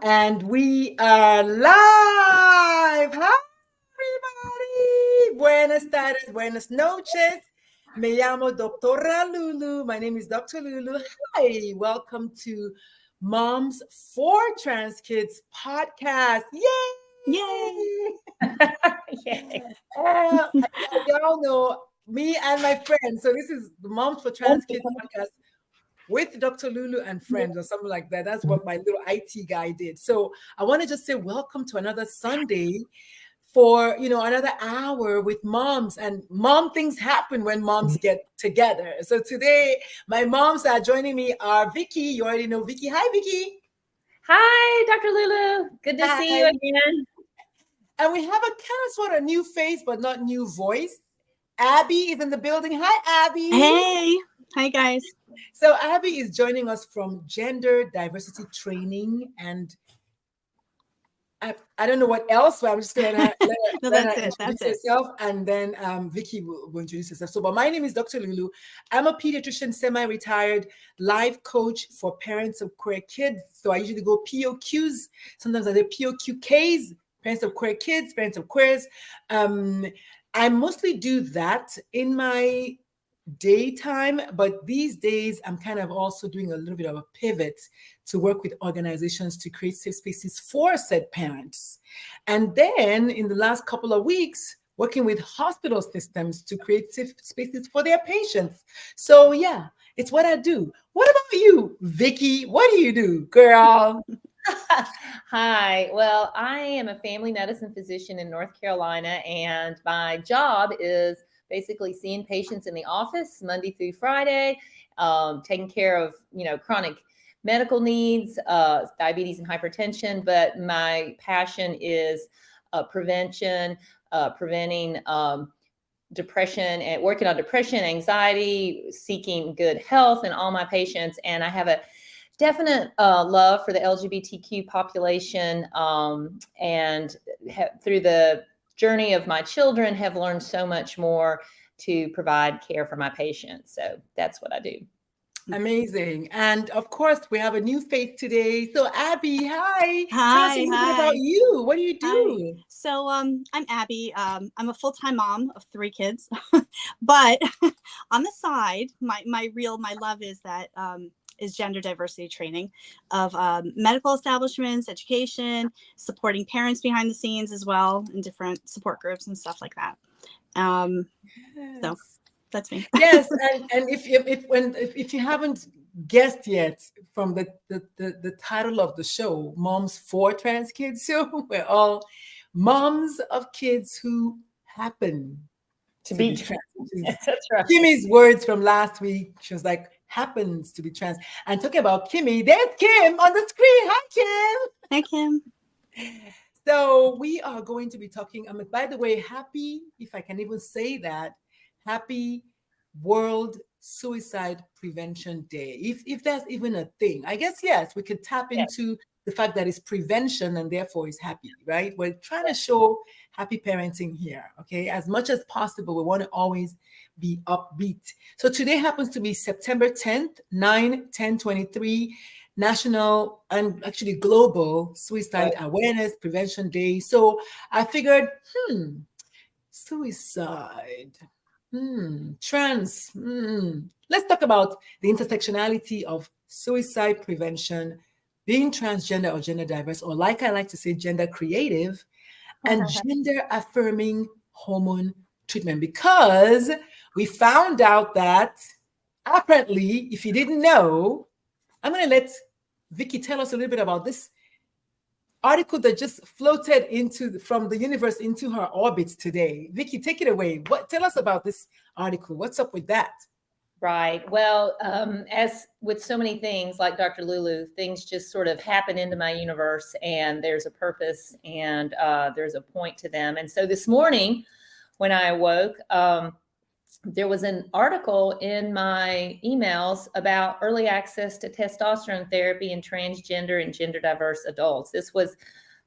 And we are live. Hi, everybody. Buenas tardes, buenas noches. Me llamo Doctora Lulu. My name is Dr. Lulu. Hi, welcome to Moms for Trans Kids podcast. Yay! Yay! Yay. Y'all know me and my friends. So this is the Moms for Trans Kids podcast with Dr. Lulu and friends or something like that. That's what my little IT guy did. So I want to just say welcome to another Sunday for, another hour with moms, and mom things happen when moms get together. So today my moms are joining me are Vicky. You already know Vicky. Hi, Vicky. Hi, Dr. Lulu. Good to see you Hi. again. And we have a kind of sort of new face, but not new voice. Abbie is in the building. Hi, Abbie. Hey. Hi, guys. So Abbie is joining us from Gender Diversity Training, and I don't know what else, but I'm just going to let her introduce herself, and then Vicky will introduce herself. So, but my name is Dr. Lulu. I'm a pediatrician, semi-retired life coach for parents of queer kids. So I usually go POQs. Sometimes I do POQKs, parents of queer kids, parents of queers. I mostly do that in my daytime, but these days I'm kind of also doing a little bit of a pivot to work with organizations to create safe spaces for said parents. And then in the last couple of weeks, working with hospital systems to create safe spaces for their patients. So yeah, it's what I do. What about you, Vicky? What do you do, girl? Hi. Well, I am a family medicine physician in North Carolina, and my job is basically seeing patients in the office Monday through Friday, taking care of, chronic medical needs, diabetes and hypertension. But my passion is prevention, preventing depression, and working on depression, anxiety, seeking good health in all my patients. And I have a definite love for the LGBTQ population, and through the journey of my children have learned so much more to provide care for my patients. So that's what I do. Amazing. And of course, we have a new face today. So Abbie, hi. Hi. Tell us a little bit about you. What do you do? Hi. So I'm Abbie. I'm a full-time mom of 3 kids. But on the side, my love is gender diversity training of medical establishments, education, supporting parents behind the scenes as well, in different support groups and stuff like that. Yes. So that's me. Yes, and if you haven't guessed yet from the title of the show, Moms for Trans Kids, so we're all moms of kids who happen to be trans. That's right. Kimmy's words from last week. She was like, happens to be trans. And talking about Kimmy, there's Kim on the screen. Hi, Kim. Hi, Kim. So we are going to be talking. By the way, happy, if I can even say that, happy World Suicide Prevention Day. If that's even a thing, I guess, yes, we could tap into the fact that it's prevention and therefore it's happy, right? We're trying to show happy parenting here, okay? As much as possible, we want to always be upbeat. So today happens to be September 10th, 9/10/23, National and actually Global Suicide Awareness Prevention Day. So I figured, suicide, trans. Let's talk about the intersectionality of suicide prevention, being transgender or gender diverse, or like I like to say, gender creative, and gender affirming hormone treatment. Because we found out that apparently, if you didn't know, I'm going to let Vicky tell us a little bit about this article that just floated from the universe into her orbit today. Vicky, take it away. Tell us about this article. What's up with that? Right. Well, as with so many things, like Dr. Lulu, things just sort of happen into my universe, and there's a purpose, and there's a point to them. And so this morning when I awoke, there was an article in my emails about early access to testosterone therapy in transgender and gender diverse adults. This was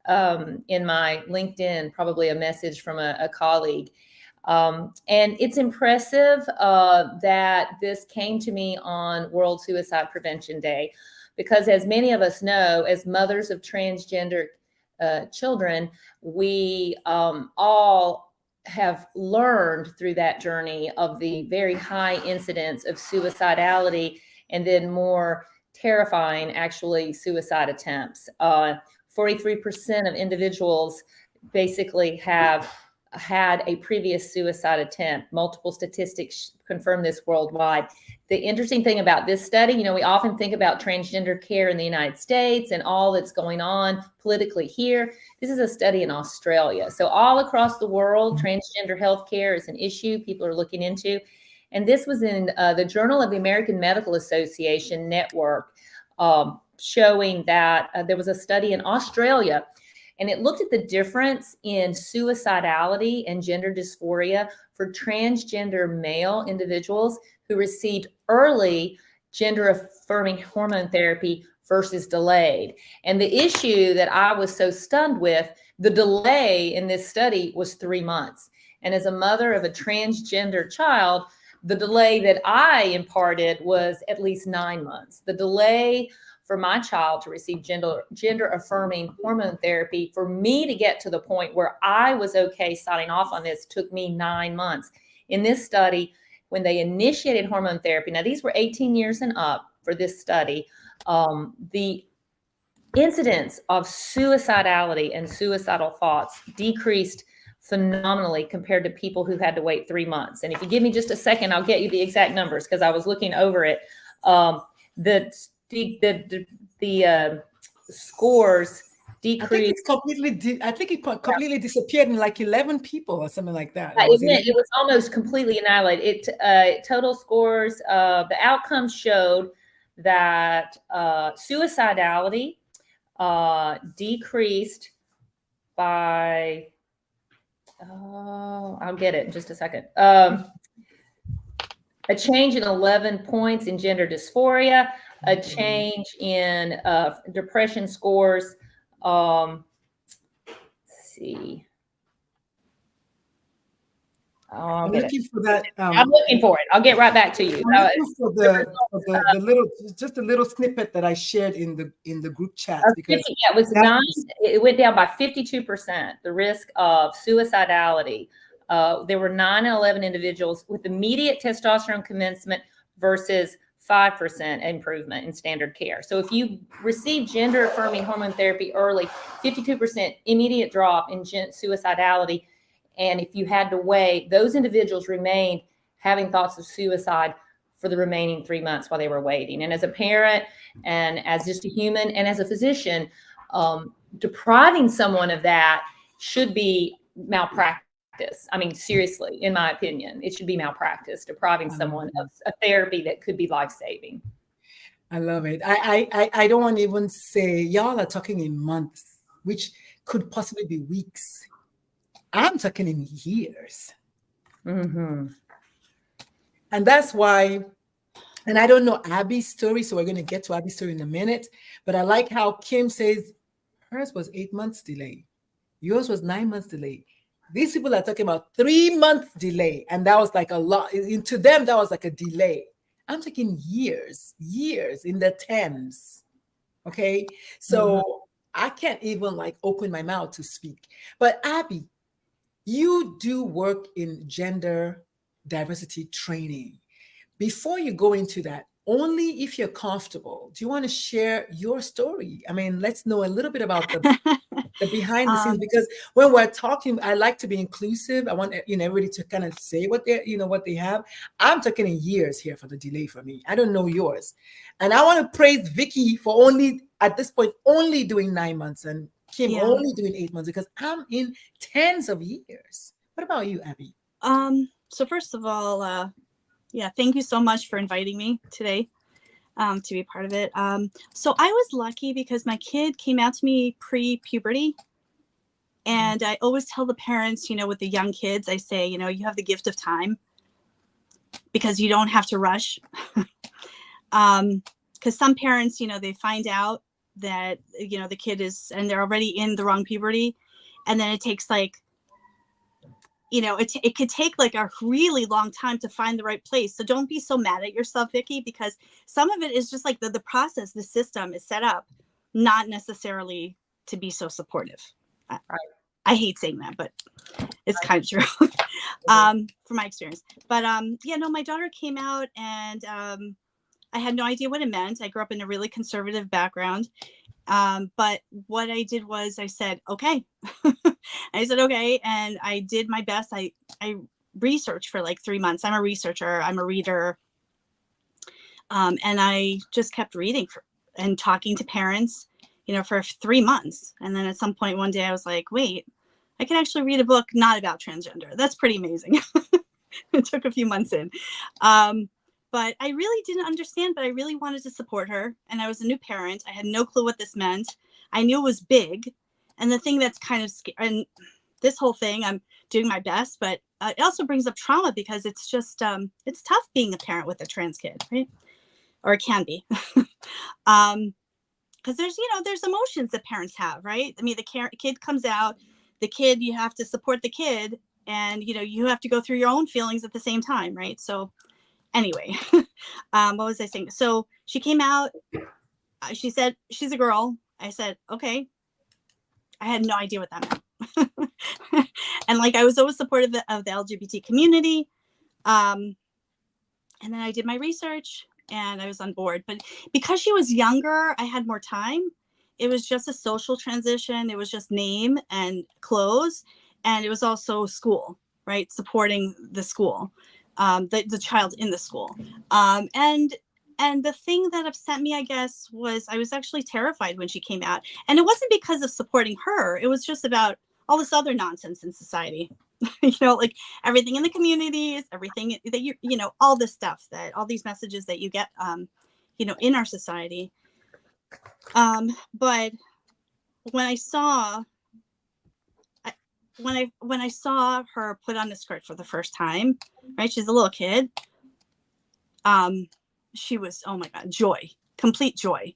in my LinkedIn, probably a message from a colleague. And it's impressive that this came to me on World Suicide Prevention Day, because as many of us know, as mothers of transgender children, we all have learned through that journey of the very high incidence of suicidality, and then more terrifying, actually, suicide attempts. 43% of individuals basically have had a previous suicide attempt. Multiple statistics confirm this worldwide. The interesting thing about this study, you know, we often think about transgender care in the United States and all that's going on politically here. This is a study in Australia. So all across the world, transgender healthcare is an issue people are looking into. And this was in the Journal of the American Medical Association network, showing that there was a study in Australia, and it looked at the difference in suicidality and gender dysphoria for transgender male individuals who received early gender affirming hormone therapy versus delayed. And the issue that I was so stunned with, the delay in this study was 3 months. And as a mother of a transgender child, the delay that I imparted was at least 9 months. The delay for my child to receive gender affirming hormone therapy, for me to get to the point where I was okay signing off on this, took me 9 months. In this study, when they initiated hormone therapy, now these were 18 years and up for this study, the incidence of suicidality and suicidal thoughts decreased phenomenally compared to people who had to wait 3 months. And if you give me just a second, I'll get you the exact numbers because I was looking over it. The scores decreased. I think it completely disappeared in like 11 people or something like that. It was almost completely annihilated. Total scores, the outcomes showed that suicidality decreased by, I'll get it in just a second. A change in 11 points in gender dysphoria, a change in depression scores. Let's see. I'm looking for that. I'm looking for it. I'll get right back to you. I'm looking for the little snippet that I shared in the group chat, because it was 9. It went down by 52%. The risk of suicidality. There were 9 and 11 individuals with immediate testosterone commencement versus 5% improvement in standard care. So if you receive gender affirming hormone therapy early, 52% immediate drop in suicidality. And if you had to wait, those individuals remained having thoughts of suicide for the remaining 3 months while they were waiting. And as a parent, and as just a human, and as a physician, depriving someone of that should be malpractice. I mean, seriously, in my opinion, it should be malpractice, depriving someone of a therapy that could be life-saving. I love it. I don't want to even say, y'all are talking in months, which could possibly be weeks. I'm talking in years. Mm-hmm. And that's why, and I don't know Abbie's story, so we're going to get to Abbie's story in a minute, but I like how Kim says hers was 8 months delay. Yours was 9 months delay. These people are talking about 3 months delay, and that was like a lot. To them, that was like a delay. I'm talking years in the tens. Okay, so I can't even like open my mouth to speak. But Abbie, you do work in gender diversity training. Before you go into that, only if you're comfortable, do you want to share your story? I mean, let's know a little bit about the behind the scenes, because when we're talking, I like to be inclusive. I want everybody to kind of say what they have. I'm talking in years here for the delay for me. I don't know yours, and I want to praise Vicky for only at this point only doing 9 months, and Kim only doing 8 months, because I'm in tens of years. What about you, Abbie? So first of all, thank you so much for inviting me today to be part of it. So I was lucky because my kid came out to me pre-puberty. And I always tell the parents, with the young kids, I say, you have the gift of time because you don't have to rush. Because some parents, they find out that, the kid is, and they're already in the wrong puberty. And then it takes like it could take like a really long time to find the right place. So don't be so mad at yourself, Vicki, because some of it is just like the process, the system is set up, not necessarily to be so supportive. Right. I hate saying that, but it's kind of true from my experience. But my daughter came out, and I had no idea what it meant. I grew up in a really conservative background. But what I did was I said, okay. I said, okay. And I did my best. I researched for like 3 months. I'm a researcher. I'm a reader. And I just kept reading and talking to parents, for 3 months. And then at some point one day I was like, wait, I can actually read a book not about transgender. That's pretty amazing. It took a few months in. But I really didn't understand, but I really wanted to support her. And I was a new parent. I had no clue what this meant. I knew it was big. And the thing that's kind of scary, and this whole thing, I'm doing my best, but it also brings up trauma, because it's just, it's tough being a parent with a trans kid, right? Or it can be. Because there's emotions that parents have, right? I mean, the kid comes out, you have to support the kid, and, you have to go through your own feelings at the same time, right? So anyway, what was I saying? So she came out, she said, she's a girl. I said, okay. I had no idea what that meant. And like, I was always supportive of the LGBT community. And then I did my research and I was on board, but because she was younger, I had more time. It was just a social transition. It was just name and clothes. And it was also school, right? Supporting the school. The child in the school. And the thing that upset me, I guess, was I was actually terrified when she came out. And it wasn't because of supporting her. It was just about all this other nonsense in society. Like everything in the communities, everything that all this stuff, that all these messages that you get, in our society. But when I saw when I saw her put on a skirt for the first time, right? She's a little kid. She was, oh my God, joy, complete joy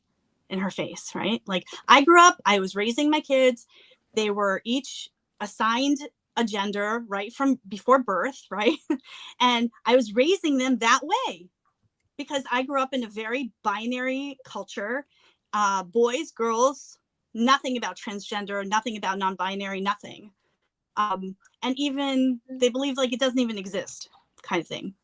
in her face, right? Like I grew up, I was raising my kids. They were each assigned a gender, right? From before birth, right? And I was raising them that way because I grew up in a very binary culture, boys, girls, nothing about transgender, nothing about non-binary, nothing. And even they believe like it doesn't even exist, kind of thing.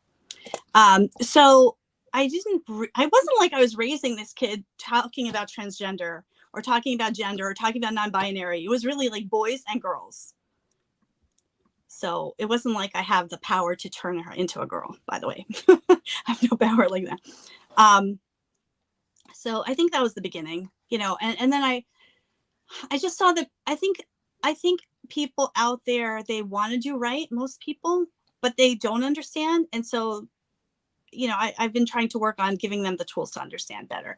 So I wasn't like I was raising this kid talking about transgender or talking about gender or talking about non-binary. It was really like boys and girls. So it wasn't like I have the power to turn her into a girl, by the way. I have no power like that. So I think that was the beginning, and then I just saw that I think people out there, they want to do right, most people, but they don't understand. And so, I've been trying to work on giving them the tools to understand better.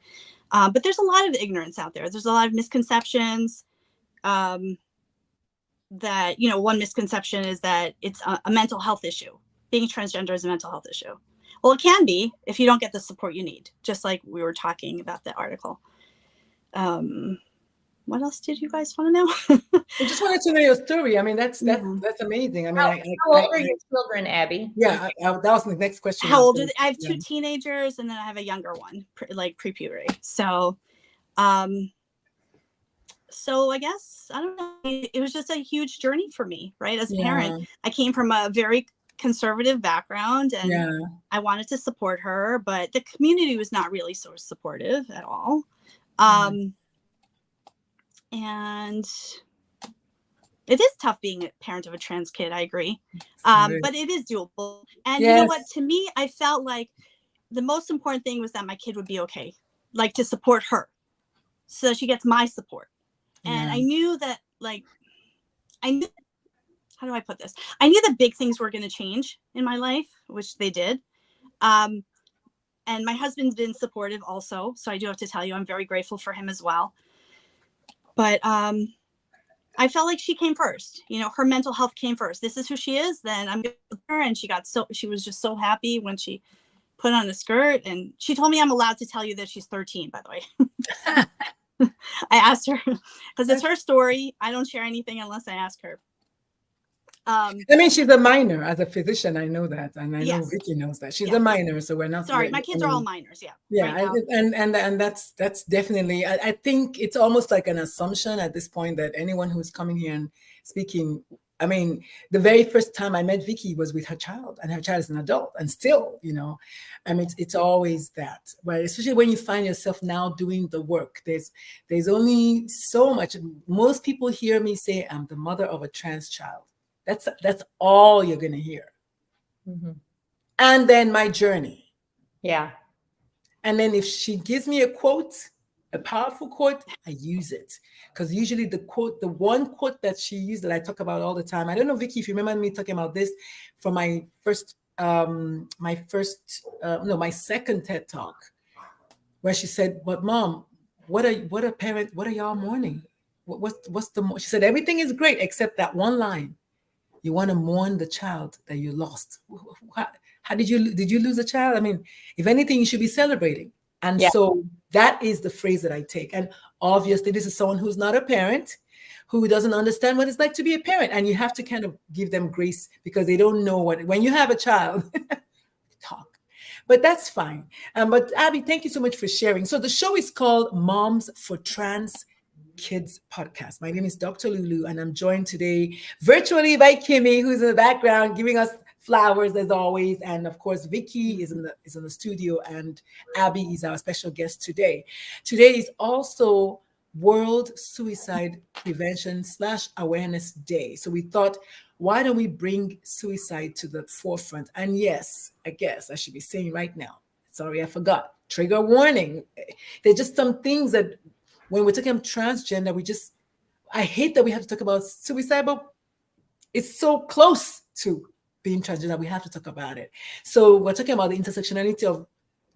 But there's a lot of ignorance out there. There's a lot of misconceptions. That, one misconception is that it's a mental health issue. Being transgender is a mental health issue. Well, it can be if you don't get the support you need, just like we were talking about the article. What else did you guys want to know? I just wanted to know your story. I mean, that's amazing. I mean, how old are your children, Abbie? Yeah, that was the next question. How old are they? I have 2 teenagers, and then I have a younger one, like pre-puberty. So, so I guess, I don't know, it was just a huge journey for me, right? As a parent, I came from a very conservative background, and I wanted to support her, but the community was not really so supportive at all. And it is tough being a parent of a trans kid. I agree. But it is doable. And you know what? To me, I felt like the most important thing was that my kid would be okay, like to support her so that she gets my support. And I knew that, how do I put this? I knew that big things were going to change in my life, which they did. And my husband's been supportive also. So I do have to tell you, I'm very grateful for him as well. But I felt like she came first. Her mental health came first. This is who she is. Then I'm good with her. And she was just so happy when she put on a skirt. And she told me I'm allowed to tell you that she's 13, by the way. I asked her because it's her story. I don't share anything unless I ask her. I mean, she's a minor. As a physician, I know that, and I know Yes. Vicky knows that she's a minor. So we're not. Sorry, my kids are all minors. Yeah. Yeah, right and that's definitely. I think it's almost like an assumption at this point that anyone who's coming here and speaking. I mean, the very first time I met Vicky was with her child, and her child is an adult, and still, I mean, it's always that. But especially when you find yourself now doing the work, there's only so much. Most people hear me say, "I'm the mother of a trans child." That's all you're gonna hear. Mm-hmm. And then my journey. Yeah. And then if she gives me a quote, a powerful quote, I use it. Because usually the one quote that she used that I talk about all the time, I don't know, Vicky, if you remember me talking about this from my second TED Talk, where she said, "But Mom, what are y'all mourning? She said, everything is great except that one line. You want to mourn the child that you lost. How did you lose a child? I mean, if anything, you should be celebrating." And so that is the phrase that I take. And obviously, this is someone who's not a parent, who doesn't understand what it's like to be a parent. And you have to kind of give them grace because they don't know when you have a child, talk. But that's fine. But Abbie, thank you so much for sharing. So the show is called Moms for Trans Kids Podcast. My name is Dr. Lulu, and I'm joined today virtually by Kimmy, who's in the background giving us flowers as always, and of course Vicky is in the studio, and Abbie is our special guest today. Today is also World Suicide Prevention / Awareness Day. So we thought, why don't we bring suicide to the forefront? And yes, I guess I should be saying right now, sorry, I forgot. Trigger warning. There's just some things that when we're talking about transgender, I hate that we have to talk about suicide, but it's so close to being transgender, we have to talk about it. So we're talking about the intersectionality of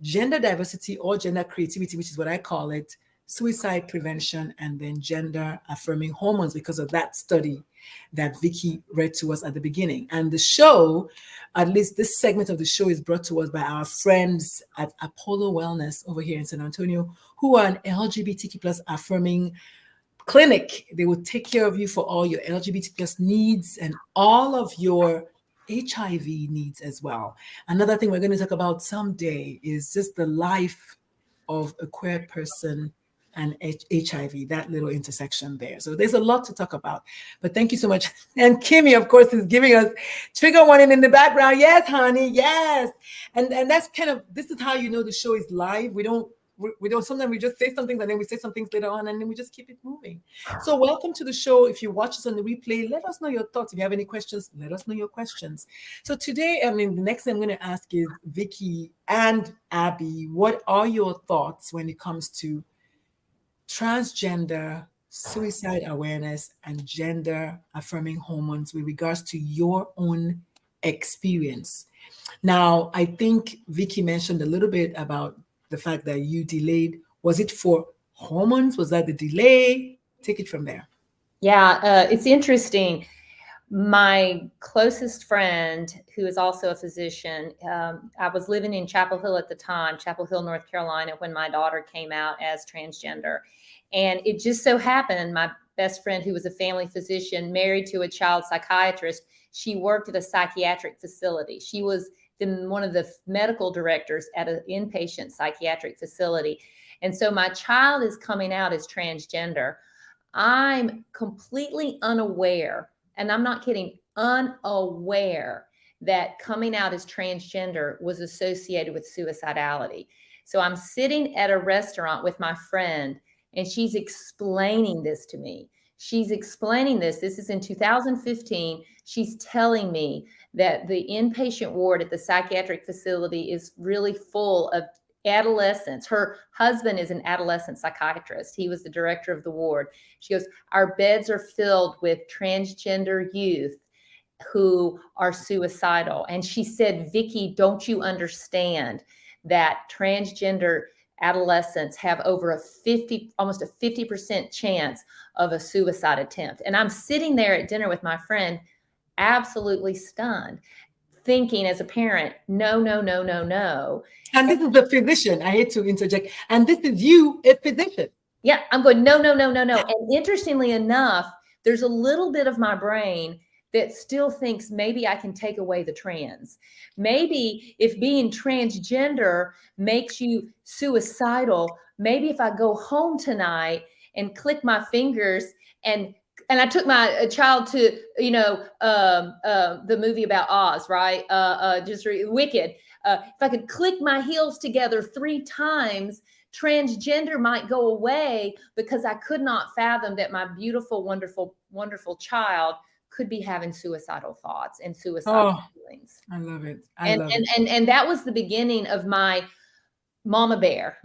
gender diversity or gender creativity, which is what I call it, suicide prevention, and then gender affirming hormones, because of that study that Vicky read to us at the beginning. And the show, at least this segment of the show, is brought to us by our friends at Apollo Wellness over here in San Antonio, who are an LGBTQ plus affirming clinic. They will take care of you for all your LGBT plus needs and all of your HIV needs as well. Another thing we're going to talk about someday is just the life of a queer person and HIV, that little intersection there. So there's a lot to talk about. But thank you so much. And Kimmy, of course, is giving us trigger warning in the background. Yes, honey, yes. And that's kind of, this is how you know the show is live. We don't, sometimes we just say something and then we say some things later on and then we just keep it moving. So welcome to the show. If you watch us on the replay, let us know your thoughts. If you have any questions, let us know your questions. So today, the next thing I'm going to ask is Vicky and Abbie, what are your thoughts when it comes to transgender, suicide awareness, and gender affirming hormones with regards to your own experience? Now, I think Vicky mentioned a little bit about the fact that you delayed. Was it for hormones? Was that the delay? Take it from there. Yeah, it's interesting. My closest friend, who is also a physician, I was living in Chapel Hill at the time, Chapel Hill, North Carolina, when my daughter came out as transgender. And it just so happened, my best friend, who was a family physician, married to a child psychiatrist, she worked at a psychiatric facility. She was one of the medical directors at an inpatient psychiatric facility. And so my child is coming out as transgender. I'm completely unaware, and I'm not kidding, unaware that coming out as transgender was associated with suicidality. So I'm sitting at a restaurant with my friend, and she's explaining this to me. She's explaining this. This is in 2015. She's telling me that the inpatient ward at the psychiatric facility is really full of adolescents. Her husband is an adolescent psychiatrist. He was the director of the ward. She goes, our beds are filled with transgender youth who are suicidal. And she said, Vicky, don't you understand that transgender adolescents have over almost a 50% chance of a suicide attempt? And I'm sitting there at dinner with my friend, absolutely stunned, thinking as a parent, no. And this is the physician. I hate to interject. And this is you, a physician. Yeah, I'm going, no. And interestingly enough, there's a little bit of my brain that still thinks maybe I can take away the trans. Maybe if being transgender makes you suicidal, maybe if I go home tonight and click my fingers and I took my child to, the movie about Oz, right? Wicked. If I could click my heels together 3 times, transgender might go away, because I could not fathom that my beautiful, wonderful, wonderful child could be having suicidal thoughts and suicidal feelings. I love it. And that was the beginning of my mama bear,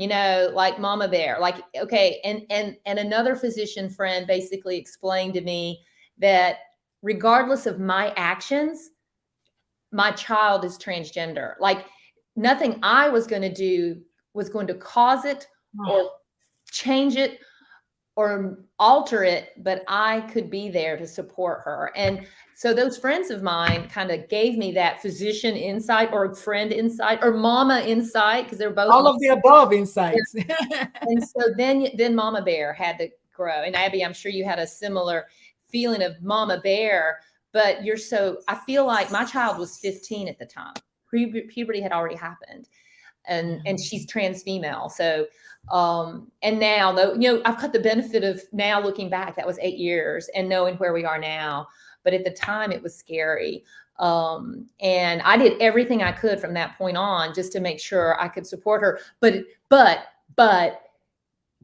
like mama bear, like, okay. And another physician friend basically explained to me that regardless of my actions, my child is transgender. Like nothing I was going to do was going to cause it or change it or alter it, but I could be there to support her. And so those friends of mine kind of gave me that physician insight or friend insight or mama insight, because they're both all of the above insights. And so then Mama Bear had to grow. And Abbie, I'm sure you had a similar feeling of Mama Bear, but I feel like my child was 15 at the time. Puberty had already happened. And she's trans female. So, and now though, I've got the benefit of now looking back, that was 8 years, and knowing where we are now. But at the time it was scary. And I did everything I could from that point on just to make sure I could support her. But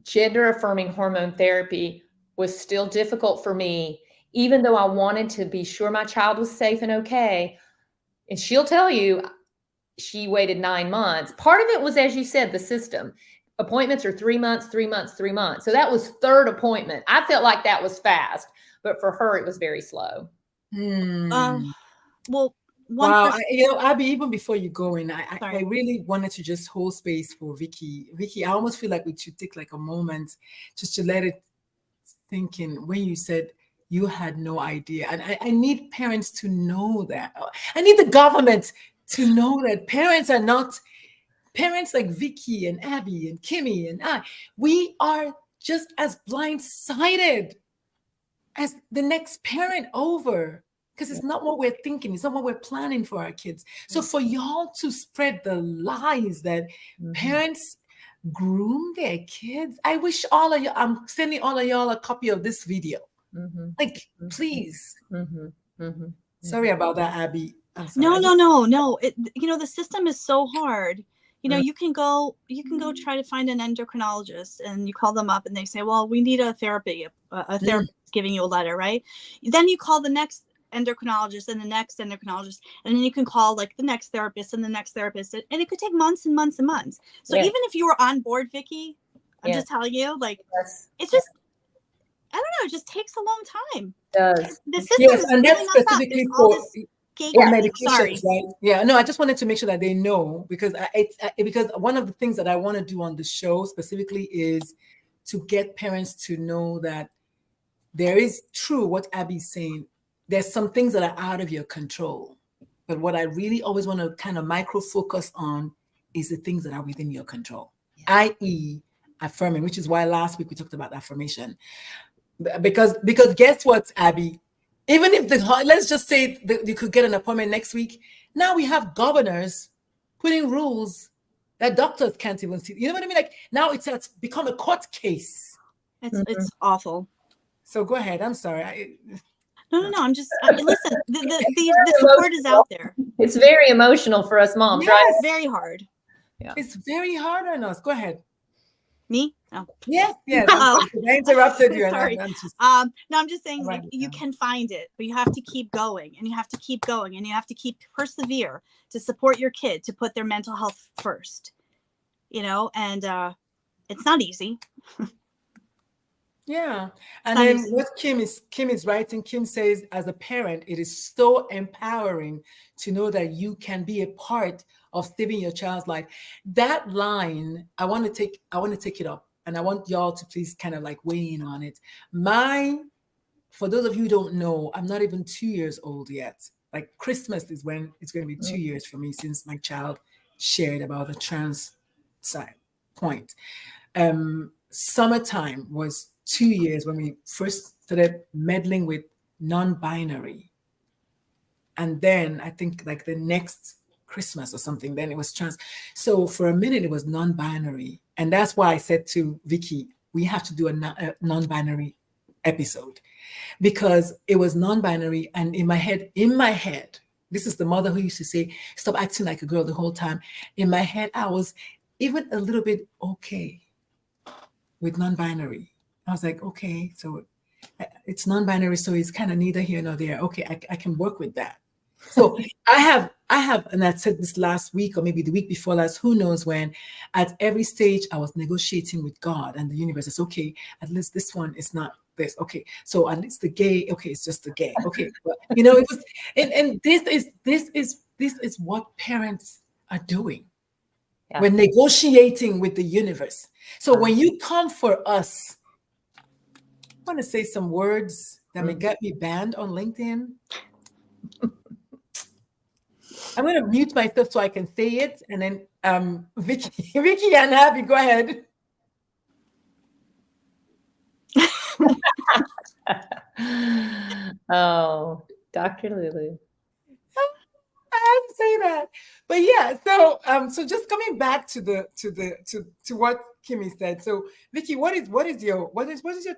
gender affirming hormone therapy was still difficult for me, even though I wanted to be sure my child was safe and okay. And she'll tell you, she waited 9 months. Part of it was, as you said, the system. Appointments are 3 months, 3 months, 3 months. So that was third appointment. I felt like that was fast, but for her, it was very slow. Well, wow. Abbie, even before you go in, I really wanted to just hold space for Vicky. Vicky, I almost feel like we should take like a moment just to let it sink in when you said you had no idea. And I need parents to know that. I need the government to know that parents are not, parents like Vicky and Abbie and Kimmy and I, we are just as blindsided as the next parent over, because it's not what we're thinking. It's not what we're planning for our kids. So for y'all to spread the lies that parents groom their kids, I wish all of you, I'm sending all of y'all a copy of this video. Like, please. Sorry about that, Abbie. No. The system is so hard. You can go try to find an endocrinologist, and you call them up and they say, well, we need a therapist giving you a letter, right? Then you call the next endocrinologist and the next endocrinologist, and then you can call like the next therapist and the next therapist, and it could take months and months and months. So even if you were on board, Vicky, I'm just telling you, like, it's just, I don't know, it just takes a long time. It does. The system is and really that's specifically for medications, right? Yeah, no, I just wanted to make sure that they know, because because one of the things that I want to do on the show specifically is to get parents to know that there is true what Abbie's saying. There's some things that are out of your control, but what I really always want to kind of micro focus on is the things that are within your control, i.e. affirming, which is why last week we talked about affirmation. Because guess what, Abbie? Even if let's just say that you could get an appointment next week, now we have governors putting rules that doctors can't even see. You know what I mean? Like now it's become a court case. It's awful. So go ahead. I'm sorry. No. I'm just listen. The support is out there. It's very emotional for us moms, right? It's very hard. Yeah. It's very hard on us. Go ahead. Me? Oh. Yes. I interrupted you. Sorry. No, I'm just saying, like, you can find it, but you have to keep going, and you have to keep going, and you have to keep persevere to support your kid, to put their mental health first. And it's not easy. Yeah. And then what Kim is writing, Kim says, as a parent, it is so empowering to know that you can be a part of saving your child's life. That line, I want to take it up, and I want y'all to please kind of like weigh in on it. For those of you who don't know, I'm not even 2 years old yet. Like Christmas is when it's going to be 2 years for me since my child shared about the trans side point. Summertime was 2 years when we first started meddling with non-binary And then I think like the next Christmas or something, then it was trans. So for a minute, it was non-binary. And that's why I said to Vicky, we have to do a non-binary episode, because it was non-binary. And in my head, this is the mother who used to say, stop acting like a girl the whole time. In my head, I was even a little bit okay with non-binary. I was like, okay, so it's non-binary, so it's kind of neither here nor there. Okay, I can work with that. So I have, and I said this last week or maybe the week before last, who knows when, at every stage I was negotiating with God and the universe. It's okay, at least this one is not this. Okay, so at least the gay, okay, it's just the gay. Okay, but it was, and this is what parents are doing. Yeah. We're negotiating with the universe. So when you come for us, I want to say some words that may get me banned on LinkedIn. I'm going to mute myself so I can say it. And then Vicky and Abbie, go ahead. Oh, Dr. Lulu. I have to say that. But yeah, so just coming back to what Kimmy said. So Vicky, what is your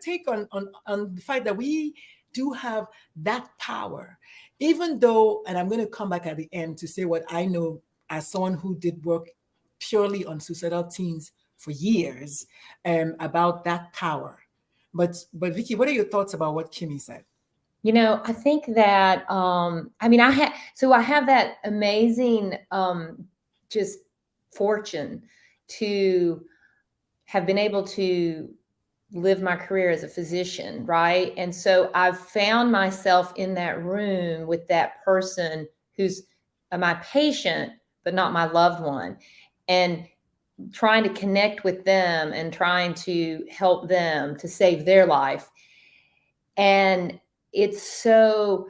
take on the fact that we do have that power, even though, and I'm going to come back at the end to say what I know as someone who did work purely on suicidal teens for years, about that power. But Vicky, what are your thoughts about what Kimmy said? I think that, I have that amazing, just fortune to have been able to live my career as a physician, right? And so I've found myself in that room with that person who's my patient, but not my loved one, and trying to connect with them and trying to help them to save their life. And it's so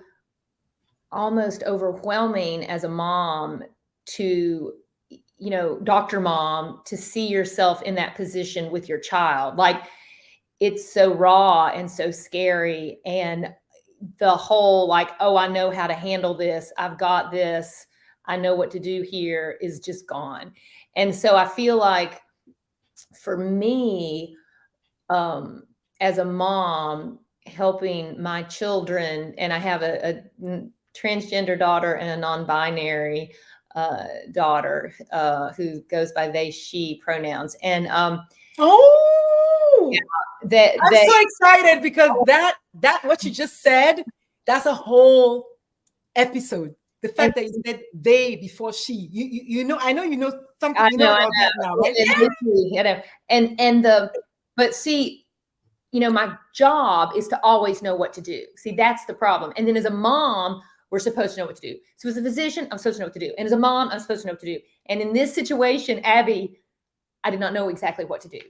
almost overwhelming as a mom to, doctor mom, to see yourself in that position with your child. Like, it's so raw and so scary. And the whole like, oh, I know how to handle this. I've got this. I know what to do here is just gone. And so I feel like for me, as a mom, helping my children, and I have a transgender daughter and a non-binary daughter who goes by they, she pronouns. And I'm so excited because that what you just said, that's a whole episode. The fact that you said they before she, I know you know something. You know about that now, right? But see, my job is to always know what to do. See, that's the problem. And then as a mom, we're supposed to know what to do. So as a physician, I'm supposed to know what to do. And as a mom, I'm supposed to know what to do. And in this situation, Abbie, I did not know exactly what to do.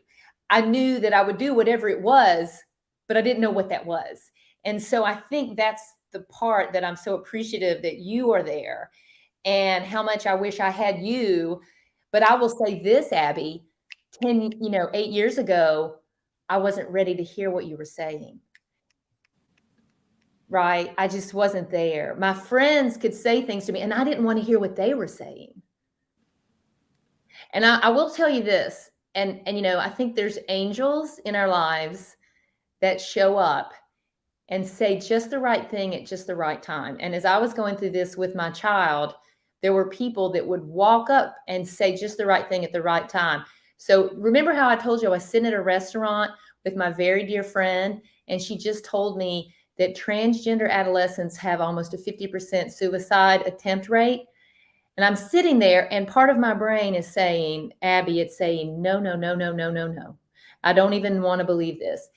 I knew that I would do whatever it was, but I didn't know what that was. And so I think that's the part that I'm so appreciative that you are there, and how much I wish I had you. But I will say this, Abbie, 8 years ago, I wasn't ready to hear what you were saying. Right? I just wasn't there. My friends could say things to me and I didn't want to hear what they were saying. And I will tell you this, and I think there's angels in our lives that show up and say just the right thing at just the right time. And as I was going through this with my child, there were people that would walk up and say just the right thing at the right time. So remember how I told you I was sitting at a restaurant with my very dear friend, and she just told me that transgender adolescents have almost a 50% suicide attempt rate. And I'm sitting there, and part of my brain is saying, Abbie, it's saying, no, no, no, no, no, no, no. I don't even want to believe this.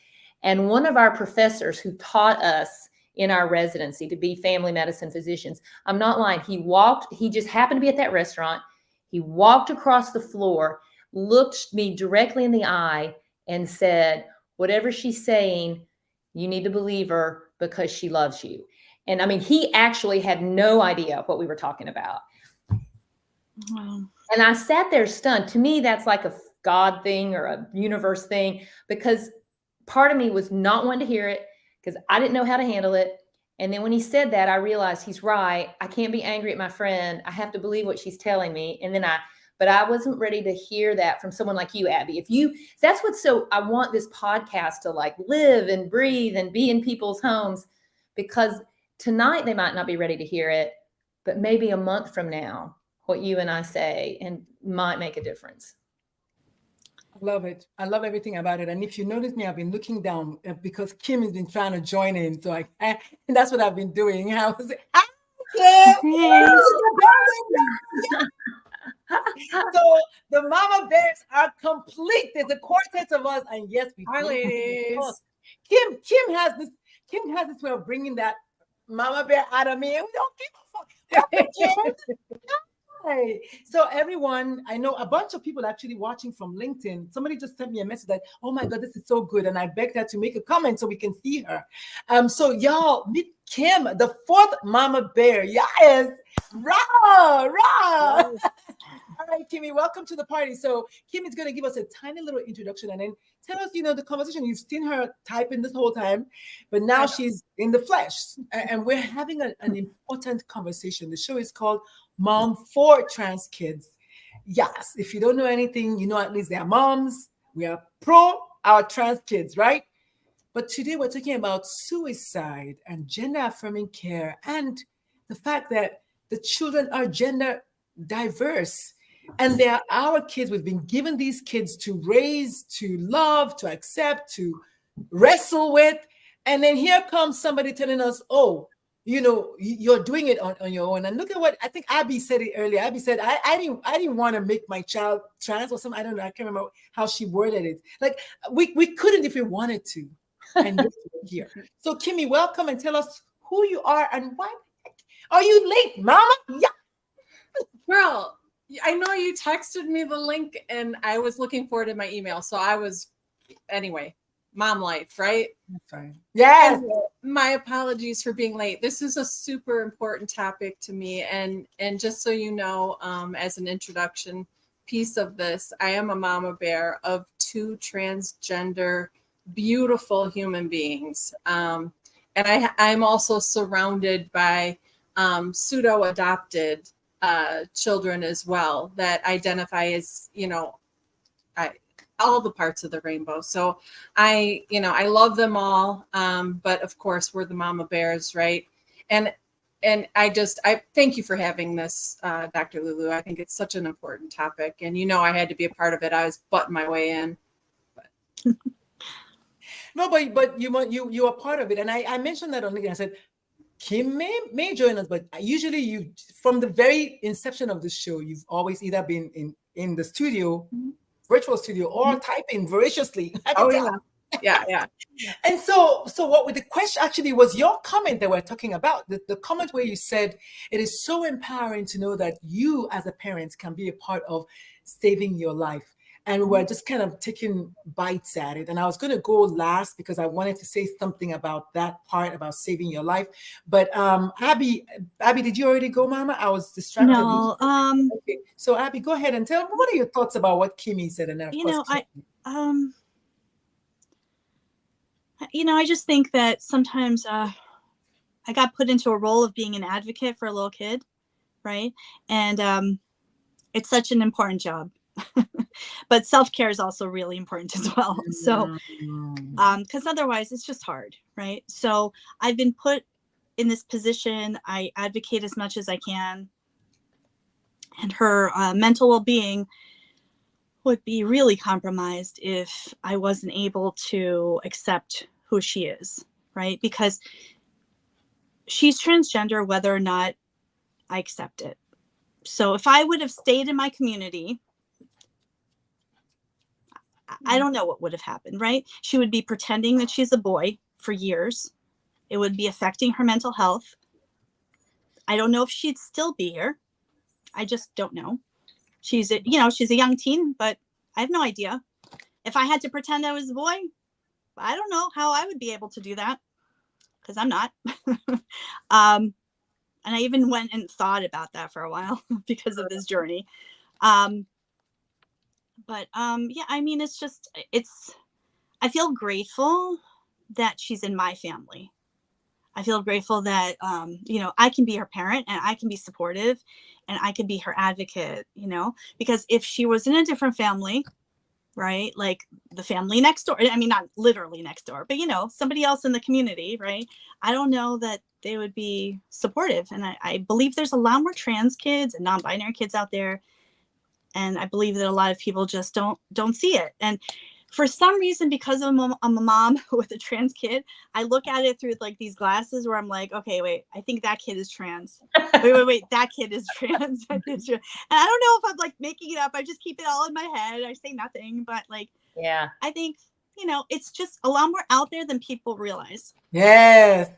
And one of our professors who taught us in our residency to be family medicine physicians, I'm not lying, he just happened to be at that restaurant. He walked across the floor, looked me directly in the eye and said, whatever she's saying, you need to believe her because she loves you. And I mean, he actually had no idea what we were talking about. Wow. And I sat there stunned. To me, that's like a God thing or a universe thing, because part of me was not wanting to hear it because I didn't know how to handle it. And then when he said that, I realized he's right. I can't be angry at my friend. I have to believe what she's telling me. And then but I wasn't ready to hear that from someone like you, Abbie. That's what's so, I want this podcast to like live and breathe and be in people's homes, because tonight they might not be ready to hear it, but maybe a month from now, what you and I say and might make a difference. I love it. I love everything about it. And if you notice me, I've been looking down because Kim has been trying to join in. So and that's what I've been doing. I was like, so the mama bears are complete. There's a quartet of us, and yes, we are ladies. Kim has this way of bringing that mama bear out of me. We don't give a fuck. Hey. So everyone, I know a bunch of people actually watching from LinkedIn. Somebody just sent me a message that, oh my God, this is so good. And I begged her to make a comment so we can see her. So y'all meet Kim, the fourth mama bear. Yes. Rah. All right, Kimmy, welcome to the party. So Kim is going to give us a tiny little introduction and then tell us, the conversation. You've seen her typing this whole time, but now she's in the flesh. And we're having an important conversation. The show is called Mom for Trans Kids. Yes, if you don't know anything, at least they're moms. We are pro our trans kids, right? But today we're talking about suicide and gender affirming care and the fact that the children are gender diverse. And they are our kids. We've been given these kids to raise, to love, to accept, to wrestle with. And then here comes somebody telling us, oh, you're doing it on your own. And look at what I think Abbie said it earlier. Abbie said, I didn't want to make my child trans or something. I don't know. I can't remember how she worded it. Like we couldn't if we wanted to. And here. So Kimmy, welcome and tell us who you are and why are you late, mama? Yeah. Girl, I know you texted me the link and I was looking for it in my email. So anyway, mom life, right? That's right. Yes. And my apologies for being late. This is a super important topic to me. And just so you know, as an introduction piece of this, I am a mama bear of 2 transgender, beautiful human beings. And I'm also surrounded by pseudo-adopted children as well that identify as, all the parts of the rainbow. So I love them all. But of course we're the mama bears, right? And I thank you for having this, Dr. Lulu. I think it's such an important topic and I had to be a part of it. I was butting my way in. But. No, but you are part of it. And I mentioned that on LinkedIn. I said, Kim may join us, but usually you, from the very inception of the show, you've always either been in the studio, virtual studio, or typing voraciously. Yeah. And so what the question actually was your comment that we're talking about, the comment where you said it is so empowering to know that you as a parent can be a part of saving your life. And we're just kind of taking bites at it. And I was going to go last because I wanted to say something about that part about saving your life. But Abbie, did you already go, Mama? I was distracted. No. Okay. So Abbie, go ahead and tell. What are your thoughts about what Kimmy said? And then of course, I just think that sometimes I got put into a role of being an advocate for a little kid, right? And it's such an important job. But self-care is also really important as well. So, because otherwise it's just hard, right? So I've been put in this position. I advocate as much as I can. And her mental well-being would be really compromised if I wasn't able to accept who she is, right? Because she's transgender, whether or not I accept it. So if I would have stayed in my community, I don't know what would have happened, right? She would be pretending that she's a boy for years. It would be affecting her mental health. I don't know if she'd still be here. I just don't know. She's a young teen, but I have no idea. If I had to pretend I was a boy, I don't know how I would be able to do that because I'm not. And I even went and thought about that for a while because of this journey. But I mean, I feel grateful that she's in my family. I feel grateful that, you know, I can be her parent and I can be supportive and I can be her advocate, you know, because if she was in a different family, right, like the family next door, I mean, not literally next door, but, you know, somebody else in the community, right, I don't know that they would be supportive. And I believe there's a lot more trans kids and non-binary kids out there. And I believe that a lot of people just don't see it. And for some reason, because I'm a mom with a trans kid, I look at it through like these glasses where I'm like, okay, wait, I think that kid is trans. Wait, that kid is trans. That kid's trans. And I don't know if I'm like making it up. I just keep it all in my head. I say nothing, but like, Yeah, I think, you know, it's just a lot more out there than people realize. Yes.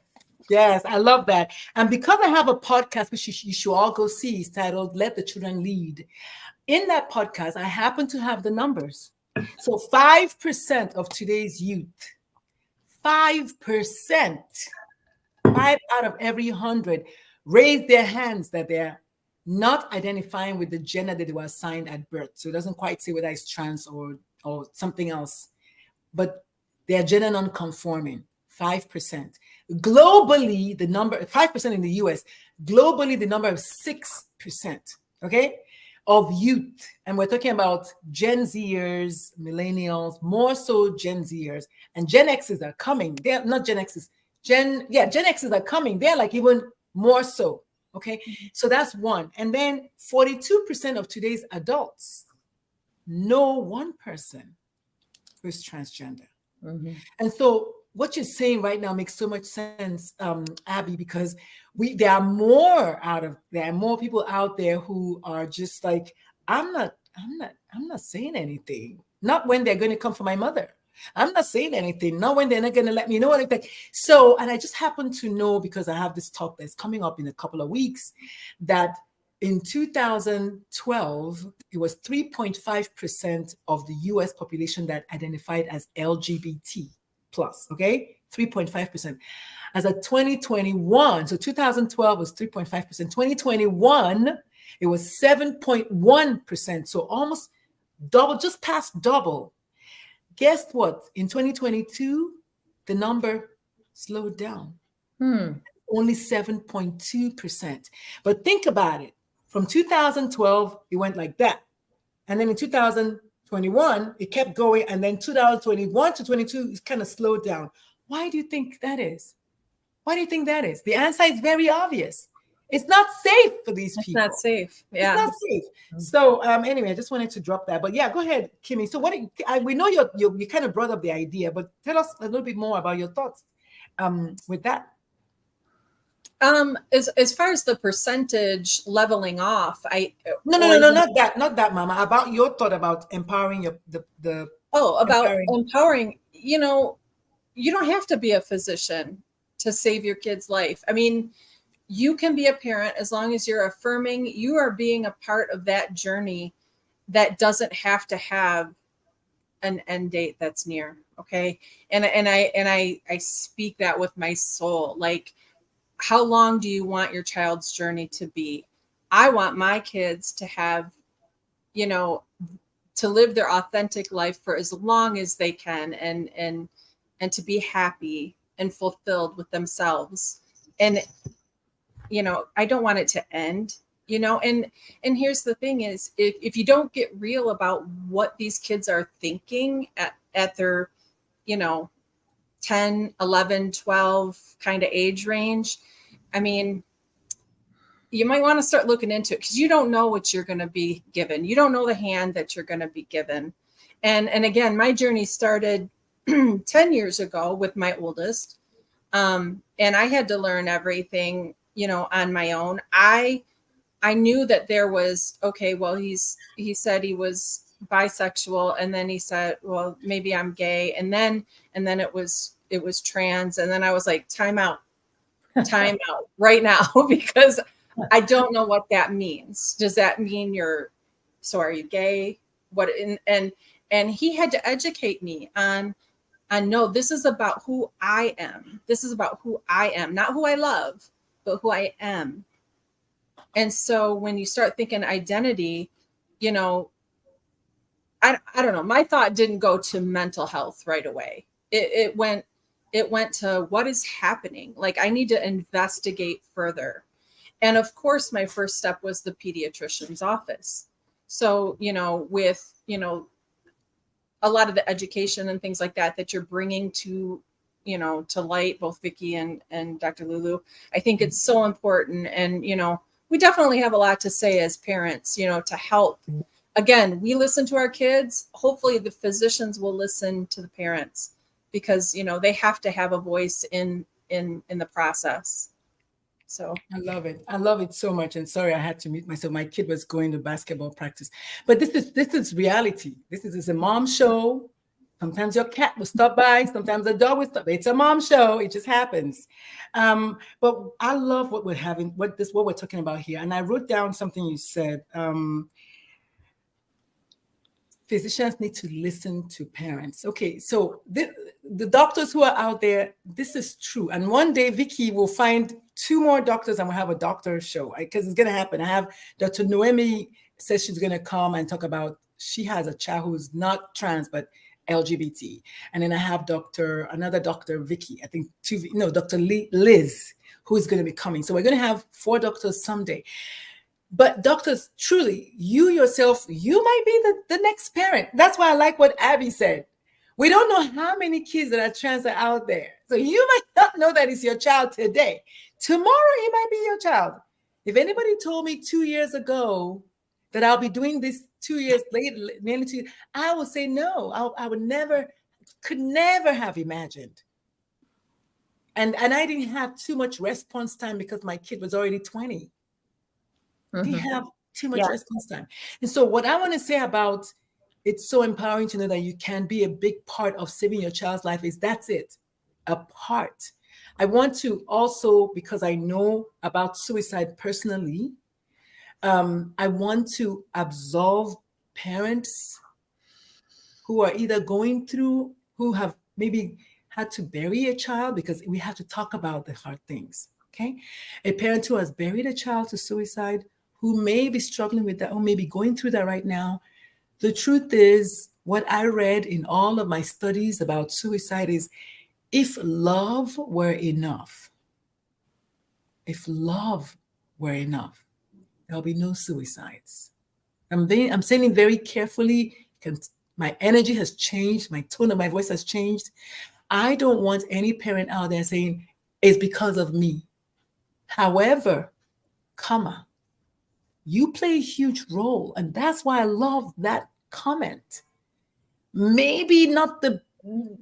Yes, I love that. And because I have a podcast, which you should all go see, is titled Let the Children Lead. In that podcast, I happen to have the numbers. So 5% of today's youth, 5%, 5 out of every 100 raise their hands that they're not identifying with the gender that they were assigned at birth. So it doesn't quite say whether it's trans or something else, but they're gender non-conforming, 5%. Globally, the number, 5% in the US, globally, the number is 6%, okay, of youth. And we're talking about Gen Zers, millennials, more so Gen Zers, and Gen Xs are coming. They're not Gen Xs, Gen Xs are coming. They're like even more so, okay? So that's one. And then 42% of today's adults know one person who's transgender. mm-hmm. And so what you're saying right now makes so much sense, Abbie, because there are more people out there who are just like, I'm not saying anything. Not when they're going to come for my mother. I'm not saying anything. Not when they're not going to let me know anything. So, and I just happen to know, because I have this talk that's coming up in a couple of weeks, that in 2012, it was 3.5% of the US population that identified as LGBT plus, okay? 3.5%. As of 2021, so 2012 was 3.5%. 2021, it was 7.1%. So almost double, just past double. Guess what? In 2022, the number slowed down. Only 7.2%. But think about it. From 2012, it went like that. And then in 2021, it kept going. And then 2021 to 22, it kind of slowed down. Why do you think that is? Why do you think that is? The answer is very obvious. It's not safe for these people. It's not safe. Yeah. It's not safe. So anyway, I just wanted to drop that. But yeah, go ahead, Kimmy. So we know you kind of brought up the idea, but tell us a little bit more about your thoughts with that. As far as the percentage leveling off, No, not that, Mama. About your thought about empowering empowering. You know, you don't have to be a physician to save your kid's life. I mean, you can be a parent as long as you're affirming you are being a part of that journey that doesn't have to have an end date that's near. Okay, and I speak that with my soul. Like, how long do you want your child's journey to be? I want my kids to have, you know, to live their authentic life for as long as they can, and to be happy and fulfilled with themselves. And, you know, I don't want it to end, you know, and here's the thing is, if you don't get real about what these kids are thinking at their, you know, 10, 11, 12 kind of age range, I mean, you might want to start looking into it, because you don't know what you're going to be given. You don't know the hand that you're going to be given. And again, my journey started 10 years ago with my oldest. And I had to learn everything, you know, on my own. I knew that there was, okay, well, he said he was bisexual, and then he said, well, maybe I'm gay. And then it was trans. And then I was like, time out right now, because I don't know what that means. Does that mean are you gay? What? And he had to educate me on no, this is about who I am. This is about who I am, not who I love, but who I am. And so when you start thinking identity, you know, I don't know. My thought didn't go to mental health right away. It it went to what is happening? Like, I need to investigate further. And of course, my first step was the pediatrician's office. So, with, a lot of the education and things like that you're bringing to light, both Vicki and Dr. Lulu, I think it's so important. And, we definitely have a lot to say as parents, to help. Again, we listen to our kids. Hopefully the physicians will listen to the parents, because, they have to have a voice in the process. So I love it. I love it so much. And sorry, I had to mute myself. My kid was going to basketball practice. But this is reality. This is a mom show. Sometimes your cat will stop by. Sometimes the dog will stop by. It's a mom show. It just happens. But I love what we're having, what we're talking about here. And I wrote down something you said. Physicians need to listen to parents. Okay, so the doctors who are out there, this is true. And one day, Vicki will find 2 more doctors and we'll have a doctor show, because it's going to happen. I have Dr. Noemi says she's going to come and talk about, she has a child who's not trans, but LGBT. And then I have another Dr. Vicki, I think Dr. Liz, who is going to be coming. So we're going to have 4 doctors someday. But doctors, truly, you yourself, you might be the next parent. That's why I like what Abbie said. We don't know how many kids that are trans are out there. So you might not know that it's your child today. Tomorrow, it might be your child. If anybody told me 2 years ago that I'll be doing this 2 years later, nearly 2 years, I would say no. I could never have imagined. And I didn't have too much response time because my kid was already 20. They have too much response time. And so what I want to say about it's so empowering to know that you can be a big part of saving your child's life is that's it, a part. I want to also, because I know about suicide personally, I want to absolve parents who are either going through, who have maybe had to bury a child, because we have to talk about the hard things, okay? A parent who has buried a child to suicide, who may be struggling with that, who may be going through that right now. The truth is, what I read in all of my studies about suicide is, if love were enough, there'll be no suicides. I'm saying it very carefully. My energy has changed. My tone of my voice has changed. I don't want any parent out there saying, it's because of me. However, you play a huge role. And that's why I love that comment. Maybe not the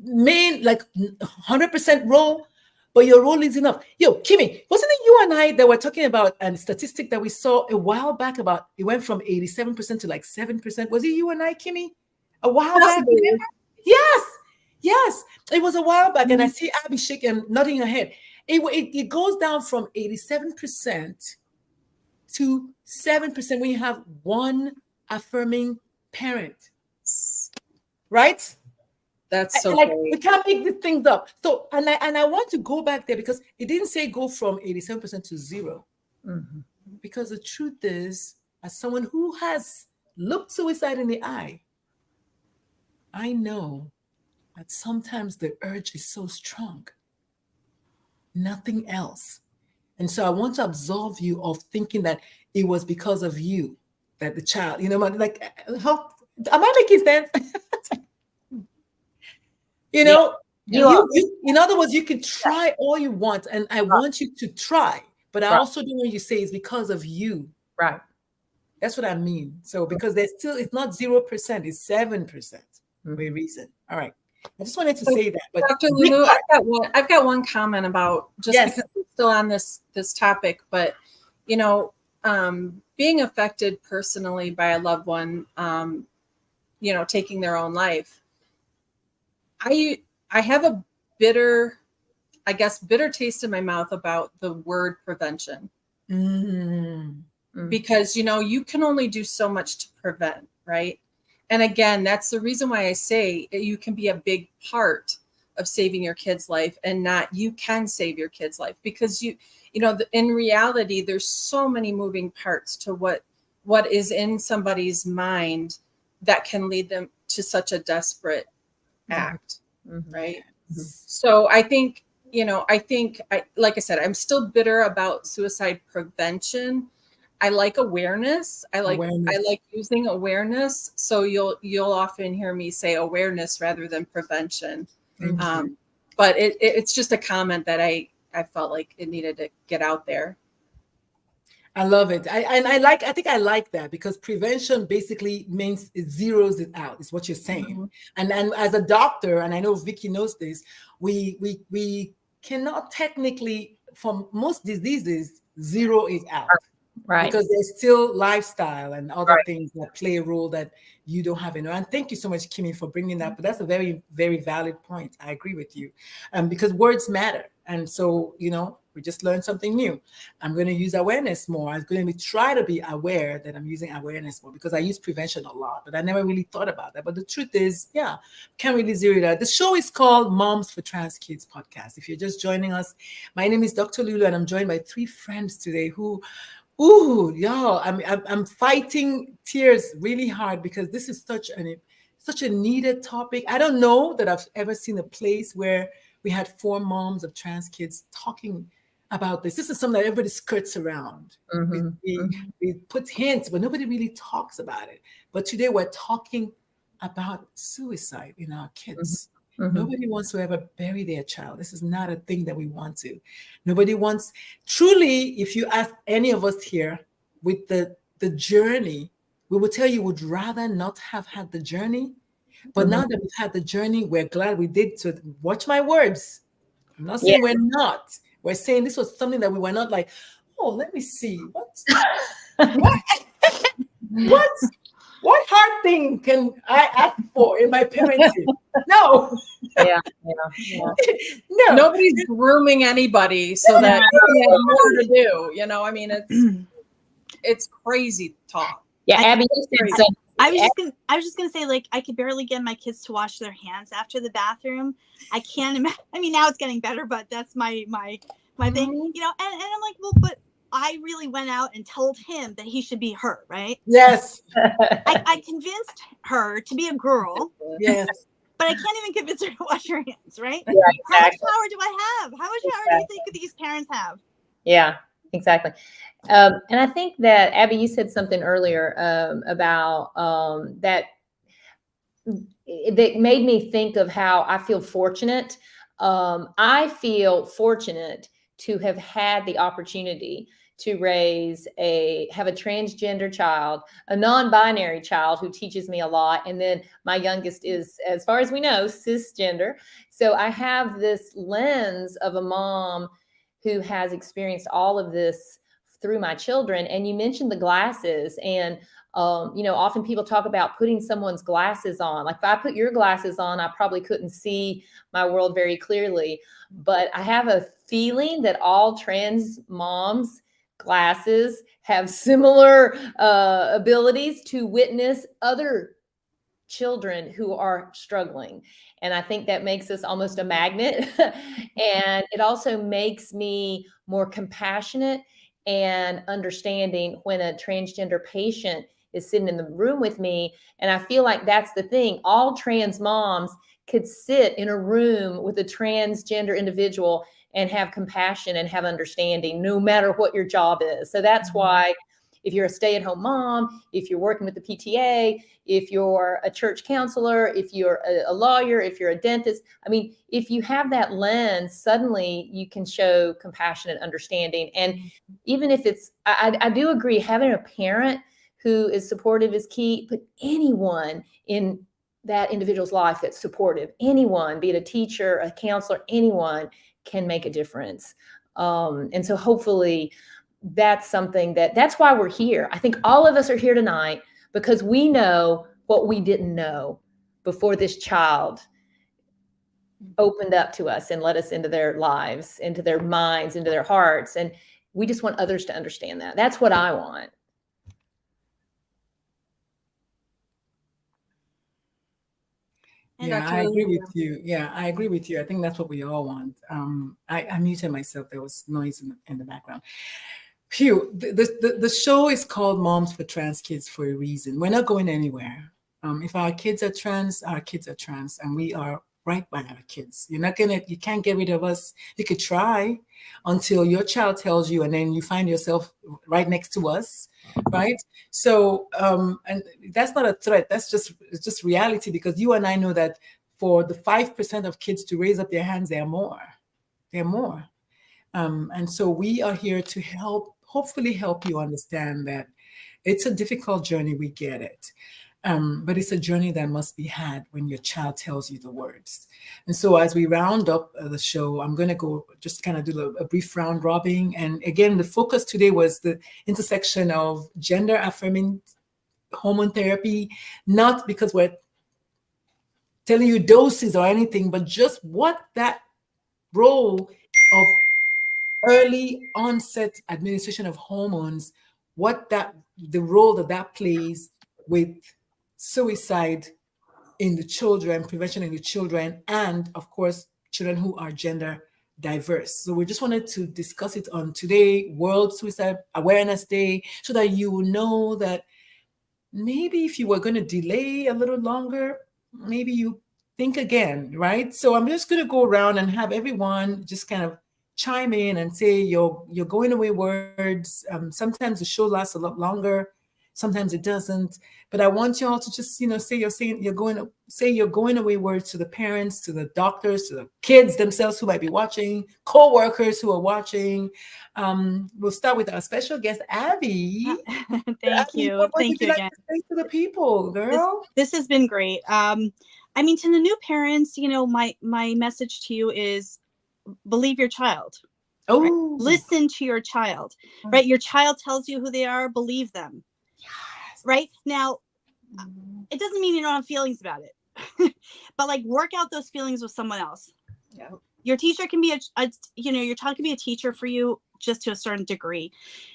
main, 100% role, but your role is enough. Yo, Kimmy, wasn't it you and I that were talking about a statistic that we saw a while back about, it went from 87% to 7%. Was it you and I, Kimmy? A while back? Yes. It was a while back. And I see Abbie shaking, nodding her head. It goes down from 87% to 7% when you have one affirming parent, right? That's so great. We can't make these things up. So, and I want to go back there, because it didn't say go from 87% to 0. Because the truth is, as someone who has looked suicide in the eye, I know that sometimes the urge is so strong, nothing else. And so I want to absolve you of thinking that it was because of you that the child, how am I making sense? In other words, you can try all you want, and I want you to try, but I also don't want you to say it's because of you. Right. That's what I mean. So because it's not 0%, it's 7% for a reason. All right. I just wanted to say that. But Dr. Lulu, I've got one comment about because we're still on this topic, but being affected personally by a loved one, taking their own life. I have a bitter taste in my mouth about the word prevention. Because you can only do so much to prevent, right? And again, that's the reason why I say you can be a big part of saving your kid's life, and you can save your kid's life, because in reality, there's so many moving parts to what is in somebody's mind that can lead them to such a desperate act, right? So I think, like I said, I'm still bitter about suicide prevention. I like awareness. I like using awareness. So you'll often hear me say awareness rather than prevention. But it's just a comment that I felt like it needed to get out there. I love it. I think I like that, because prevention basically means it zeroes it out, is what you're saying. And as a doctor, and I know Vicky knows this, we cannot technically, from most diseases, zero it out. Right. Because there's still lifestyle and other things that play a role that you don't have in. And thank you so much, Kimmy, for bringing that. But that's a very, very valid point. I agree with you, because words matter. And so, we just learned something new. I'm going to use awareness more. I'm going to try to be aware that I'm using awareness more, because I use prevention a lot, but I never really thought about that. But the truth is, can't really zero it out. The show is called Moms for Trans Kids Podcast. If you're just joining us, my name is Dr. Lulu, and I'm joined by 3 friends today who, y'all, I'm fighting tears really hard, because this is such a needed topic. I don't know that I've ever seen a place where we had 4 moms of trans kids talking about this. This is something that everybody skirts around. We put hints, but nobody really talks about it. But today we're talking about suicide in our kids. Nobody wants to ever bury their child. This is not a thing that we want to. Nobody wants, truly, if you ask any of us here with the journey, we will tell you would rather not have had the journey. But now that we've had the journey, we're glad we did. So watch my words. I'm not saying we're not. We're saying this was something that we were not like, let me see. What hard thing can I ask for in my parenting? No. Yeah. No. Nobody's grooming anybody so that they have more to do. It's crazy talk. Yeah, Abbie, you said something. I was just gonna say, like, I could barely get my kids to wash their hands after the bathroom. I can't imagine. I mean, now it's getting better, but that's my thing, and I'm like, well, but I really went out and told him that he should be her, right? Yes. I convinced her to be a girl. Yes. But I can't even convince her to wash her hands, right? Yeah, exactly. How much power do I have? How much power do you think these parents have? Yeah, exactly. And I think that, Abbie, you said something earlier about that made me think of how I feel fortunate. I feel fortunate to have had the opportunity to have a transgender child, a non-binary child who teaches me a lot. And then my youngest is, as far as we know, cisgender. So I have this lens of a mom who has experienced all of this through my children. And you mentioned the glasses, and often people talk about putting someone's glasses on. Like, if I put your glasses on, I probably couldn't see my world very clearly. But I have a feeling that all trans moms' glasses have similar abilities to witness other children who are struggling. And I think that makes us almost a magnet. And it also makes me more compassionate and understanding when a transgender patient is sitting in the room with me. And I feel like that's the thing. All trans moms could sit in a room with a transgender individual and have compassion and have understanding, no matter what your job is. So that's why, if you're a stay-at-home mom, if you're working with the PTA, if you're a church counselor, if you're a lawyer, if you're a dentist, I mean, if you have that lens, suddenly you can show compassion and understanding. And even if it's, I do agree, having a parent who is supportive is key, but anyone in that individual's life that's supportive, anyone, be it a teacher, a counselor, anyone can make a difference. And so hopefully that's something that's why we're here. I think all of us are here tonight because we know what we didn't know before this child opened up to us and let us into their lives, into their minds, into their hearts. And we just want others to understand that. That's what I want. Yeah, I agree with you. Yeah, I agree with you. I think that's what we all want. I muted myself. There was noise in the background. Phew, the show is called Moms for Trans Kids for a reason. We're not going anywhere. If our kids are trans, and we are right by our kids. You can't get rid of us. You could try until your child tells you, and then you find yourself right next to us, right? So, and that's not a threat. It's just reality, because you and I know that for the 5% of kids to raise up their hands, there are more. And so we are here to hopefully help you understand that it's a difficult journey. We get it. But it's a journey that must be had when your child tells you the words. And so as we round up the show, I'm going to go just kind of do a brief round robin. And again, the focus today was the intersection of gender affirming hormone therapy, not because we're telling you doses or anything, but just what that role of early onset administration of hormones, the role that plays with suicide in the children, prevention in the children, and of course, children who are gender diverse. So we just wanted to discuss it on today, World Suicide Awareness Day, so that you will know that maybe if you were going to delay a little longer, maybe you think again, right? So I'm just going to go around and have everyone just kind of chime in and say your going away words. Sometimes the show lasts a lot longer, sometimes it doesn't. But I want you all to just say you're going away words to the parents, to the doctors, to the kids themselves who might be watching, co-workers who are watching. We'll start with our special guest, Abbie. Thank you. What Thank would you you like again. to say to the people, girl? This has been great. I mean, to the new parents, my message to you is believe your child. Oh, right? Listen to your child, right? Your child tells you who they are, believe them. Yes. Right? Now, it doesn't mean you don't have feelings about it, but work out those feelings with someone else. Yeah. Your teacher can be your child can be a teacher for you just to a certain degree.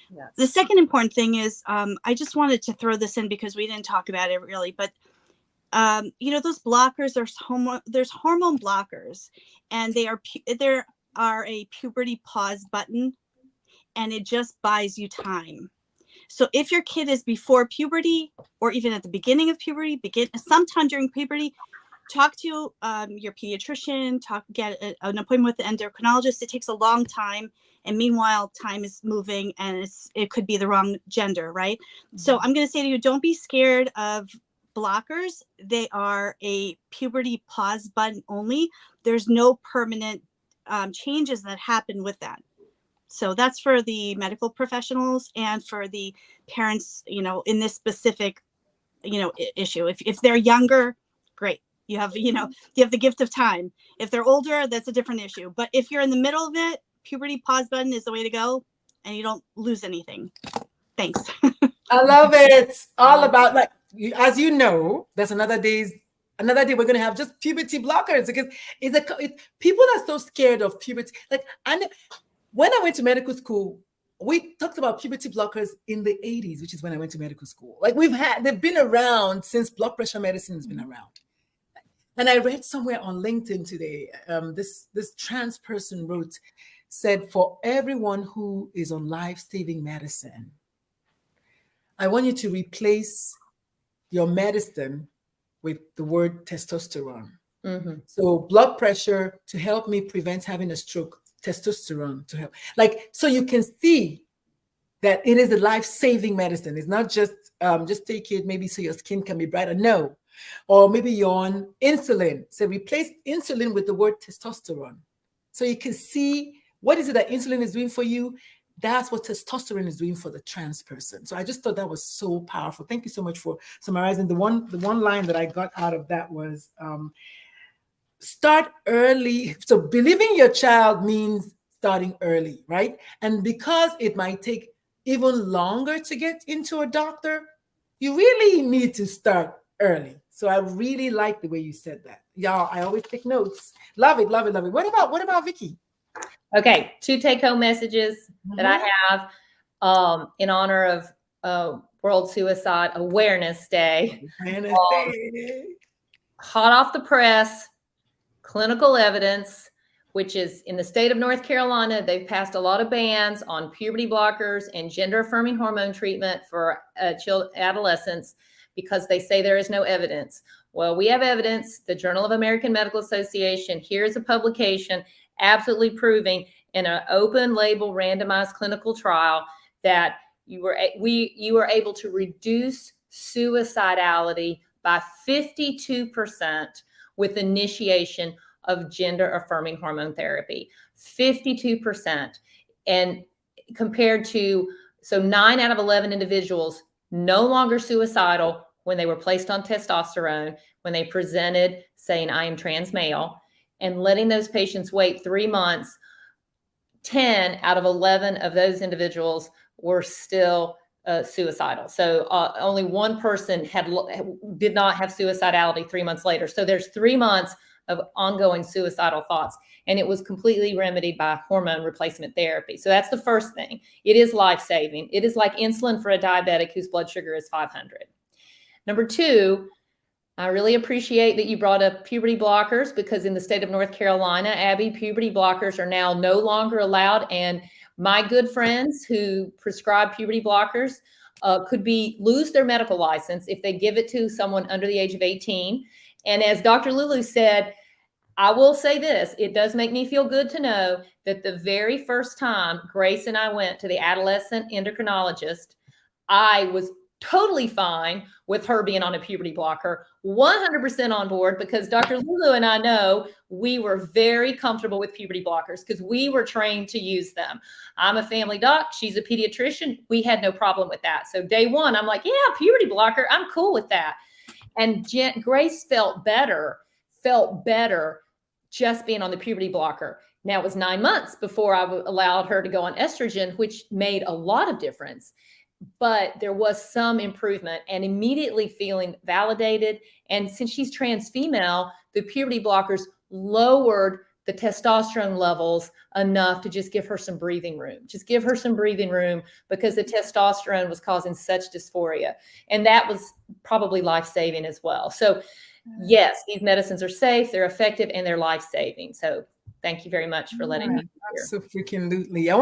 Yes. The second important thing is, I just wanted to throw this in because we didn't talk about it really, but those blockers, there's hormone blockers, and there are a puberty pause button, and it just buys you time. So if your kid is before puberty, or even at the beginning of puberty, sometime during puberty, talk to your pediatrician, get an appointment with the endocrinologist. It takes a long time, and meanwhile, time is moving, and it could be the wrong gender, right? Mm-hmm. So I'm going to say to you, don't be scared of blockers. They are a puberty pause button only. There's no permanent changes that happen with that. So that's for the medical professionals and for the parents, in this specific, issue. If they're younger, great. You have the gift of time. If they're older, that's a different issue. But if you're in the middle of it, puberty pause button is the way to go, and you don't lose anything. Thanks. I love it. It's all about, as you know, that's another day we're going to have just puberty blockers, because people are so scared of puberty. When I went to medical school, we talked about puberty blockers in the 80s, which is when I went to medical school. They've been around since blood pressure medicine has been around. And I read somewhere on LinkedIn today, this trans person said, for everyone who is on life-saving medicine, I want you to replace your medicine with the word testosterone. Mm-hmm. So blood pressure to help me prevent having a stroke, testosterone to help. So you can see that it is a life-saving medicine. It's not just take it maybe so your skin can be brighter. No. Or maybe you're on insulin. So replace insulin with the word testosterone. So you can see what is it that insulin is doing for you. That's what testosterone is doing for the trans person. So I just thought that was so powerful. Thank you so much for summarizing. The one line that I got out of that was start early. So believing your child means starting early, right? And because it might take even longer to get into a doctor, you really need to start early. So I really like the way you said that. Y'all, I always take notes. Love it, love it, love it. What about Vicky? Okay, 2 take-home messages that I have in honor of World Suicide Awareness Day. Hot off the press, clinical evidence, which is in the state of North Carolina, they've passed a lot of bans on puberty blockers and gender-affirming hormone treatment for adolescents because they say there is no evidence. Well, we have evidence, the Journal of American Medical Association, here's a publication absolutely proving in an open label randomized clinical trial that you were able to reduce suicidality by 52% with initiation of gender affirming hormone therapy. 52%. And compared to, so 9 out of 11 individuals no longer suicidal when they were placed on testosterone, when they presented saying, I am trans male, and letting those patients wait 3 months, 10 out of 11 of those individuals were still suicidal. So only one person did not have suicidality 3 months later. So there's 3 months of ongoing suicidal thoughts, and it was completely remedied by hormone replacement therapy. So that's the first thing. It is life-saving. It is like insulin for a diabetic whose blood sugar is 500. Number two, I really appreciate that you brought up puberty blockers, because in the state of North Carolina, Abbie, puberty blockers are now no longer allowed. And my good friends who prescribe puberty blockers could lose their medical license if they give it to someone under the age of 18. And as Dr. Lulu said, I will say this, it does make me feel good to know that the very first time Grace and I went to the adolescent endocrinologist, I was totally fine with her being on a puberty blocker, 100% on board, because Dr. Lulu and I know we were very comfortable with puberty blockers because we were trained to use them. I'm a family doc. She's a pediatrician. We had no problem with that. So day one, I'm like, yeah, puberty blocker. I'm cool with that. And Grace felt better just being on the puberty blocker. Now, it was 9 months before I allowed her to go on estrogen, which made a lot of difference. But there was some improvement, and immediately feeling validated. And since she's trans female, the puberty blockers lowered the testosterone levels enough to just give her some breathing room. Just give her some breathing room, because the testosterone was causing such dysphoria. And that was probably life-saving as well. So yes, these medicines are safe, they're effective, and they're life-saving. So thank you very much for letting me hear. So freaking lootly. I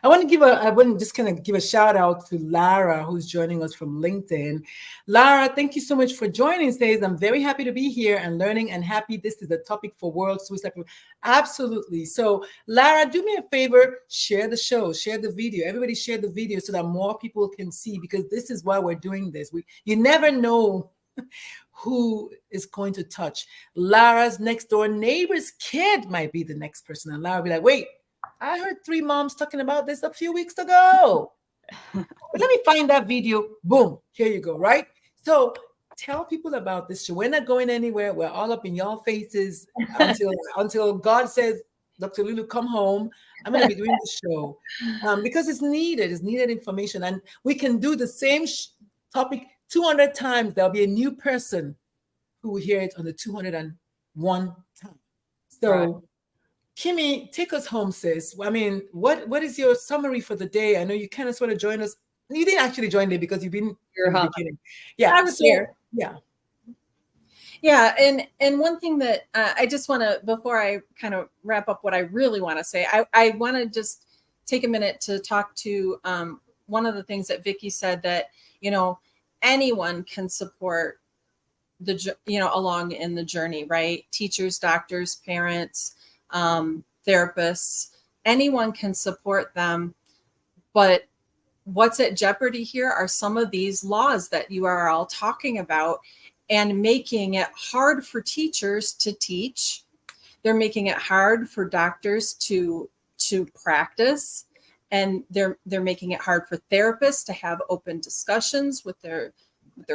want to just kind of give a shout out to Lara, who's joining us from LinkedIn. Lara, thank you so much for joining today. I'm very happy to be here and learning, and happy this is a topic for World Suicide. Absolutely. So Lara, do me a favor, share the show, share the video. Everybody share the video so that more people can see, because this is why we're doing this. You never know who is going to touch. Lara's next door neighbor's kid might be the next person. And Lara will be like, wait, I heard 3 moms talking about this a few weeks ago. But let me find that video. Boom, here you go, right? So tell people about this show. We're not going anywhere. We're all up in y'all faces until God says, Dr. Lulu, come home. I'm going to be doing the show because it's needed. It's needed information. And we can do the same topic 200 times. There'll be a new person who will hear it on the 201 time. So, right. Kimmy, take us home, sis. I mean, what is your summary for the day? I know you kind of sort of joined us. You didn't actually join me because you've been from the beginning. Yeah, I was here. Yeah. Yeah, and one thing that I just want to, before I kind of wrap up what I really want to say, I want to just take a minute to talk to one of the things that Vicki said, that, anyone can support along in the journey, right? Teachers, doctors, parents, therapists, anyone can support them. But what's at jeopardy here are some of these laws that you are all talking about, and making it hard for teachers to teach. They're making it hard for doctors to practice, and they're making it hard for therapists to have open discussions with their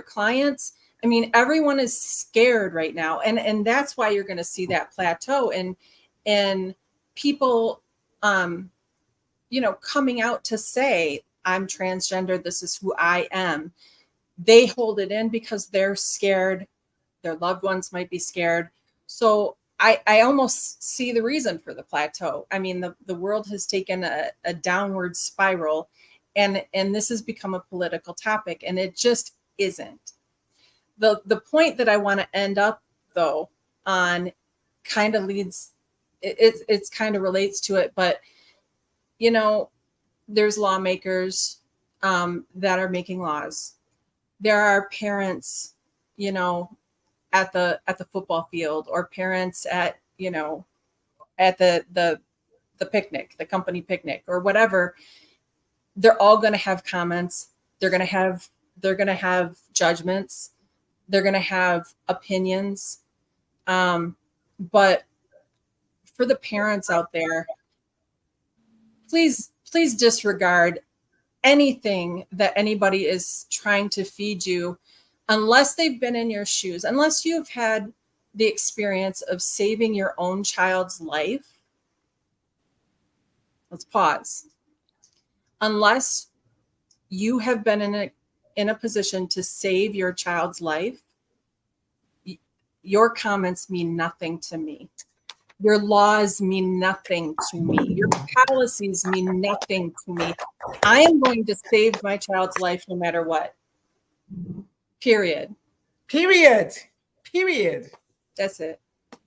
clients. I mean, everyone is scared right now, and that's why you're going to see that plateau and people coming out to say, I'm transgender, this is who I am. They hold it in because they're scared. Their loved ones might be scared. So I almost see the reason for the plateau. I mean, the world has taken a downward spiral, and this has become a political topic, and it just isn't. The point that I want to end up, though, on kind of leads, it's kind of relates to it, but, there's lawmakers that are making laws. There are parents, at the football field, or parents at, you know, at the picnic, the company picnic, or whatever, they're all going to have comments. They're going to have judgments. They're going to have opinions. But for the parents out there, please disregard anything that anybody is trying to feed you, unless they've been in your shoes, unless you've had the experience of saving your own child's life. Let's pause. Unless you have been in a position to save your child's life, your comments mean nothing to me. Your laws mean nothing to me. Your policies mean nothing to me. I am going to save my child's life no matter what. Period. Period. That's it.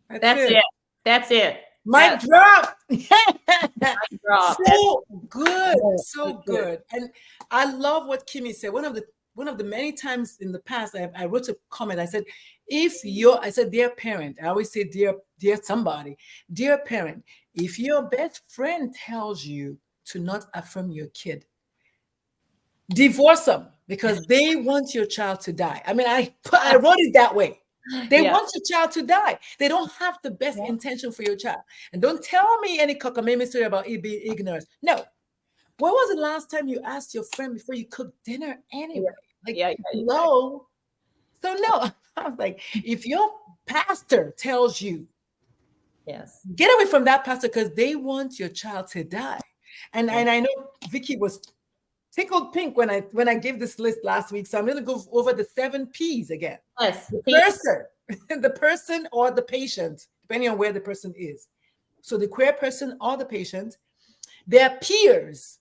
That's it. Mic drop. Mic drop. So good. So good. And I love what Kimmy said. One of the many times in the past, I wrote a comment. I said, dear parent, I always say, dear somebody, dear parent, if your best friend tells you to not affirm your kid, divorce them, because they want your child to die. I mean, I wrote it that way. They want your child to die. They don't have the best intention for your child. And don't tell me any cockamamie story about it being ignorance. No. When was the last time you asked your friend before you cooked dinner anyway? Hello. So no, I was like, if your pastor tells you, get away from that pastor, because they want your child to die. And I know Vicky was tickled pink when I gave this list last week. So I'm going to go over the 7 P's again. Yes. The person or the patient, depending on where the person is. So the queer person or the patient, their peers.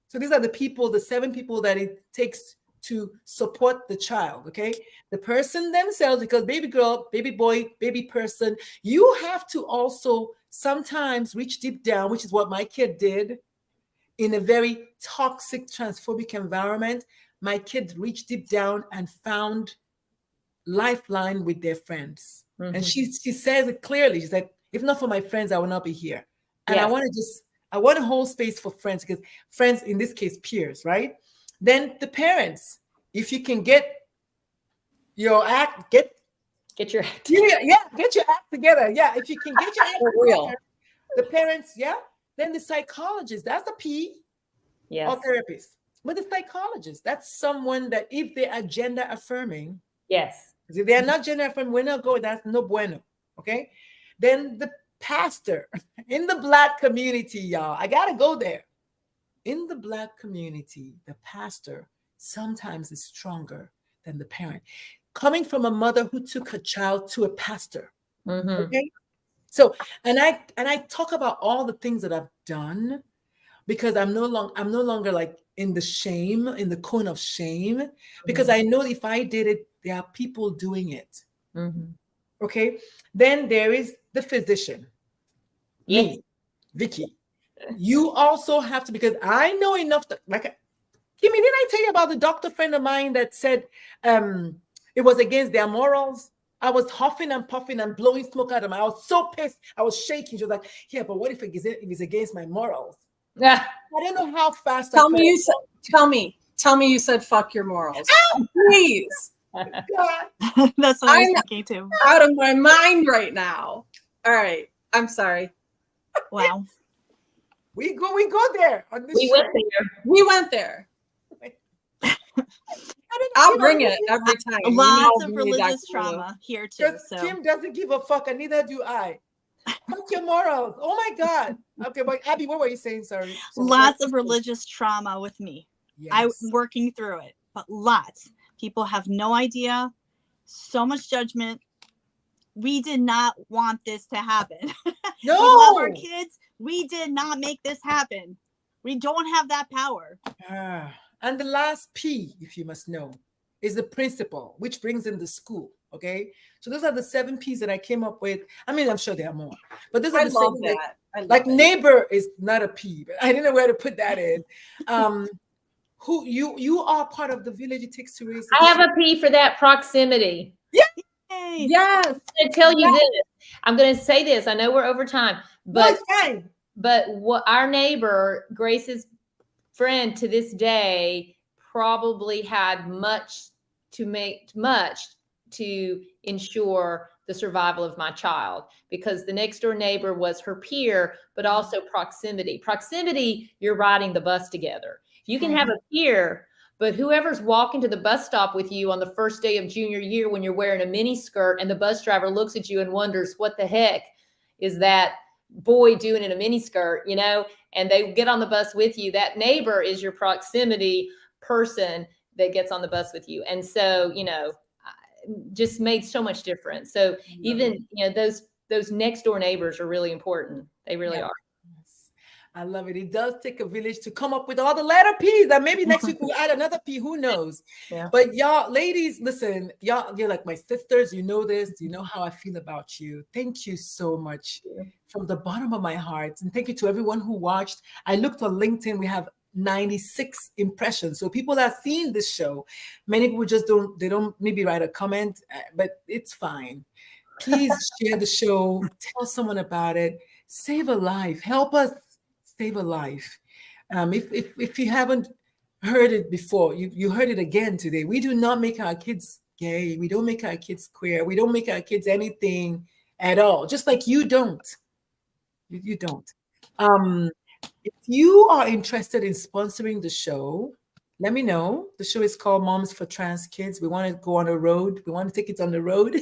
So these are the 7 people that it takes to support the child, okay? The person themselves, because baby girl, baby boy, baby person, you have to also sometimes reach deep down, which is what my kid did in a very toxic, transphobic environment. My kid reached deep down and found lifeline with their friends. Mm-hmm. And she says it clearly. She's like, if not for my friends, I will not be here. And I want to hold space for friends, because friends, in this case, peers, right? Then the parents, if you can get your act, get your act together. Get your act together. Yeah, if you can get your act together, the parents, then the psychologist, that's the P, or therapist. But the psychologist, that's someone that if they are gender affirming, if they are not gender affirming, we're not going, that's no bueno, okay? Then the pastor in the Black community, y'all, I gotta go there. In the Black community, the pastor sometimes is stronger than the parent. Coming from a mother who took her child to a pastor. Mm-hmm. Okay. So, and I talk about all the things that I've done, because I'm no longer like in the cone of shame, because I know if I did it, there are people doing it. Mm-hmm. Okay. Then there is the physician. Me, Vicky. You also have to, because I know enough to, like, Kimmy, didn't I tell you about the doctor friend of mine that said it was against their morals? I was huffing and puffing and blowing smoke out of my mouth. I was so pissed. I was shaking. She was like, yeah, but what if it's against my morals? Yeah. I don't know how fast. Tell me you said fuck your morals. Please. That's what I'm thinking too. Out of my mind right now. All right. I'm sorry. Wow. We go there. We went there. I'll bring it every time. Lots of religious trauma here too. So. Kim doesn't give a fuck, and neither do I. Fuck your morals. Oh my God. Okay, but Abbie, what were you saying? Sorry. Lots of religious trauma with me. Yes. I'm working through it, but lots. People have no idea. So much judgment. We did not want this to happen. No. We love our kids. We did not make this happen. We don't have that power. And the last P, if you must know, is the principal, which brings in the school. Okay. So those are the 7 P's that I came up with. I mean, I'm sure there are more, but those are the 7 that. Like neighbor is not a P, but I didn't know where to put that in. Who you are part of the village it takes to raise. I have a P for that, proximity. Yeah. Yay. Yes. I'm going to tell you this. I'm going to say this. I know we're over time, but what our neighbor, Grace's friend to this day, probably had much to ensure the survival of my child, because the next door neighbor was her peer, but also proximity. You're riding the bus together. You can have a peer, but whoever's walking to the bus stop with you on the first day of junior year when you're wearing a mini skirt and the bus driver looks at you and wonders, what the heck is that boy doing in a mini skirt, you know, and they get on the bus with you, that neighbor is your proximity person that gets on the bus with you. And so, you know, just made so much difference. So even, you know, those next door neighbors are really important. They really are. I love it. It does take a village to come up with all the letter P's, and maybe next week we'll add another P, who knows? Yeah. But y'all, ladies, listen, y'all, you're like my sisters. You know this. You know how I feel about you. Thank you so much from the bottom of my heart. And thank you to everyone who watched. I looked on LinkedIn. We have 96 impressions. So people have seen this show. Many people just don't maybe write a comment, but it's fine. Please share the show. Tell someone about it. Save a life. Help us save a life. If you haven't heard it before, you heard it again today. We do not make our kids gay. We don't make our kids queer. We don't make our kids anything at all. Just like you don't. You don't. If you are interested in sponsoring the show, let me know. The show is called Moms for Trans Kids. We want to go on the road. We want to take it on the road.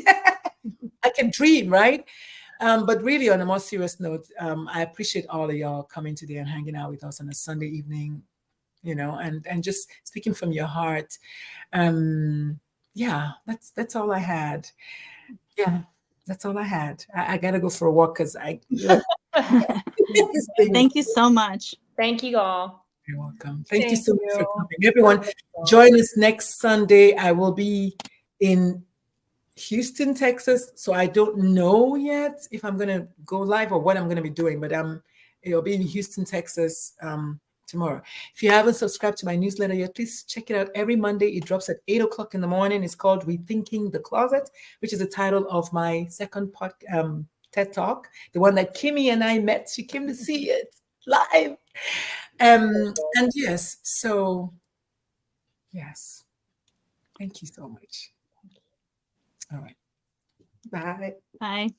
I can dream, right? But really, on a more serious note, I appreciate all of y'all coming today and hanging out with us on a Sunday evening, you know, and just speaking from your heart. Yeah, that's all I had. Yeah, that's all I had. I gotta go for a walk because Thank you so much. Thank you all. You're welcome. Thank you so much for coming. Everyone, join us next Sunday. I will be in Houston, Texas. So I don't know yet if I'm going to go live or what I'm going to be doing, but it'll be in Houston, Texas tomorrow. If you haven't subscribed to my newsletter yet, please check it out. Every Monday, it drops at 8 o'clock in the morning. It's called Rethinking the Closet, which is the title of my second TED Talk, the one that Kimmy and I met. She came to see it live. And yes, so yes, thank you so much. All right. Bye. Bye.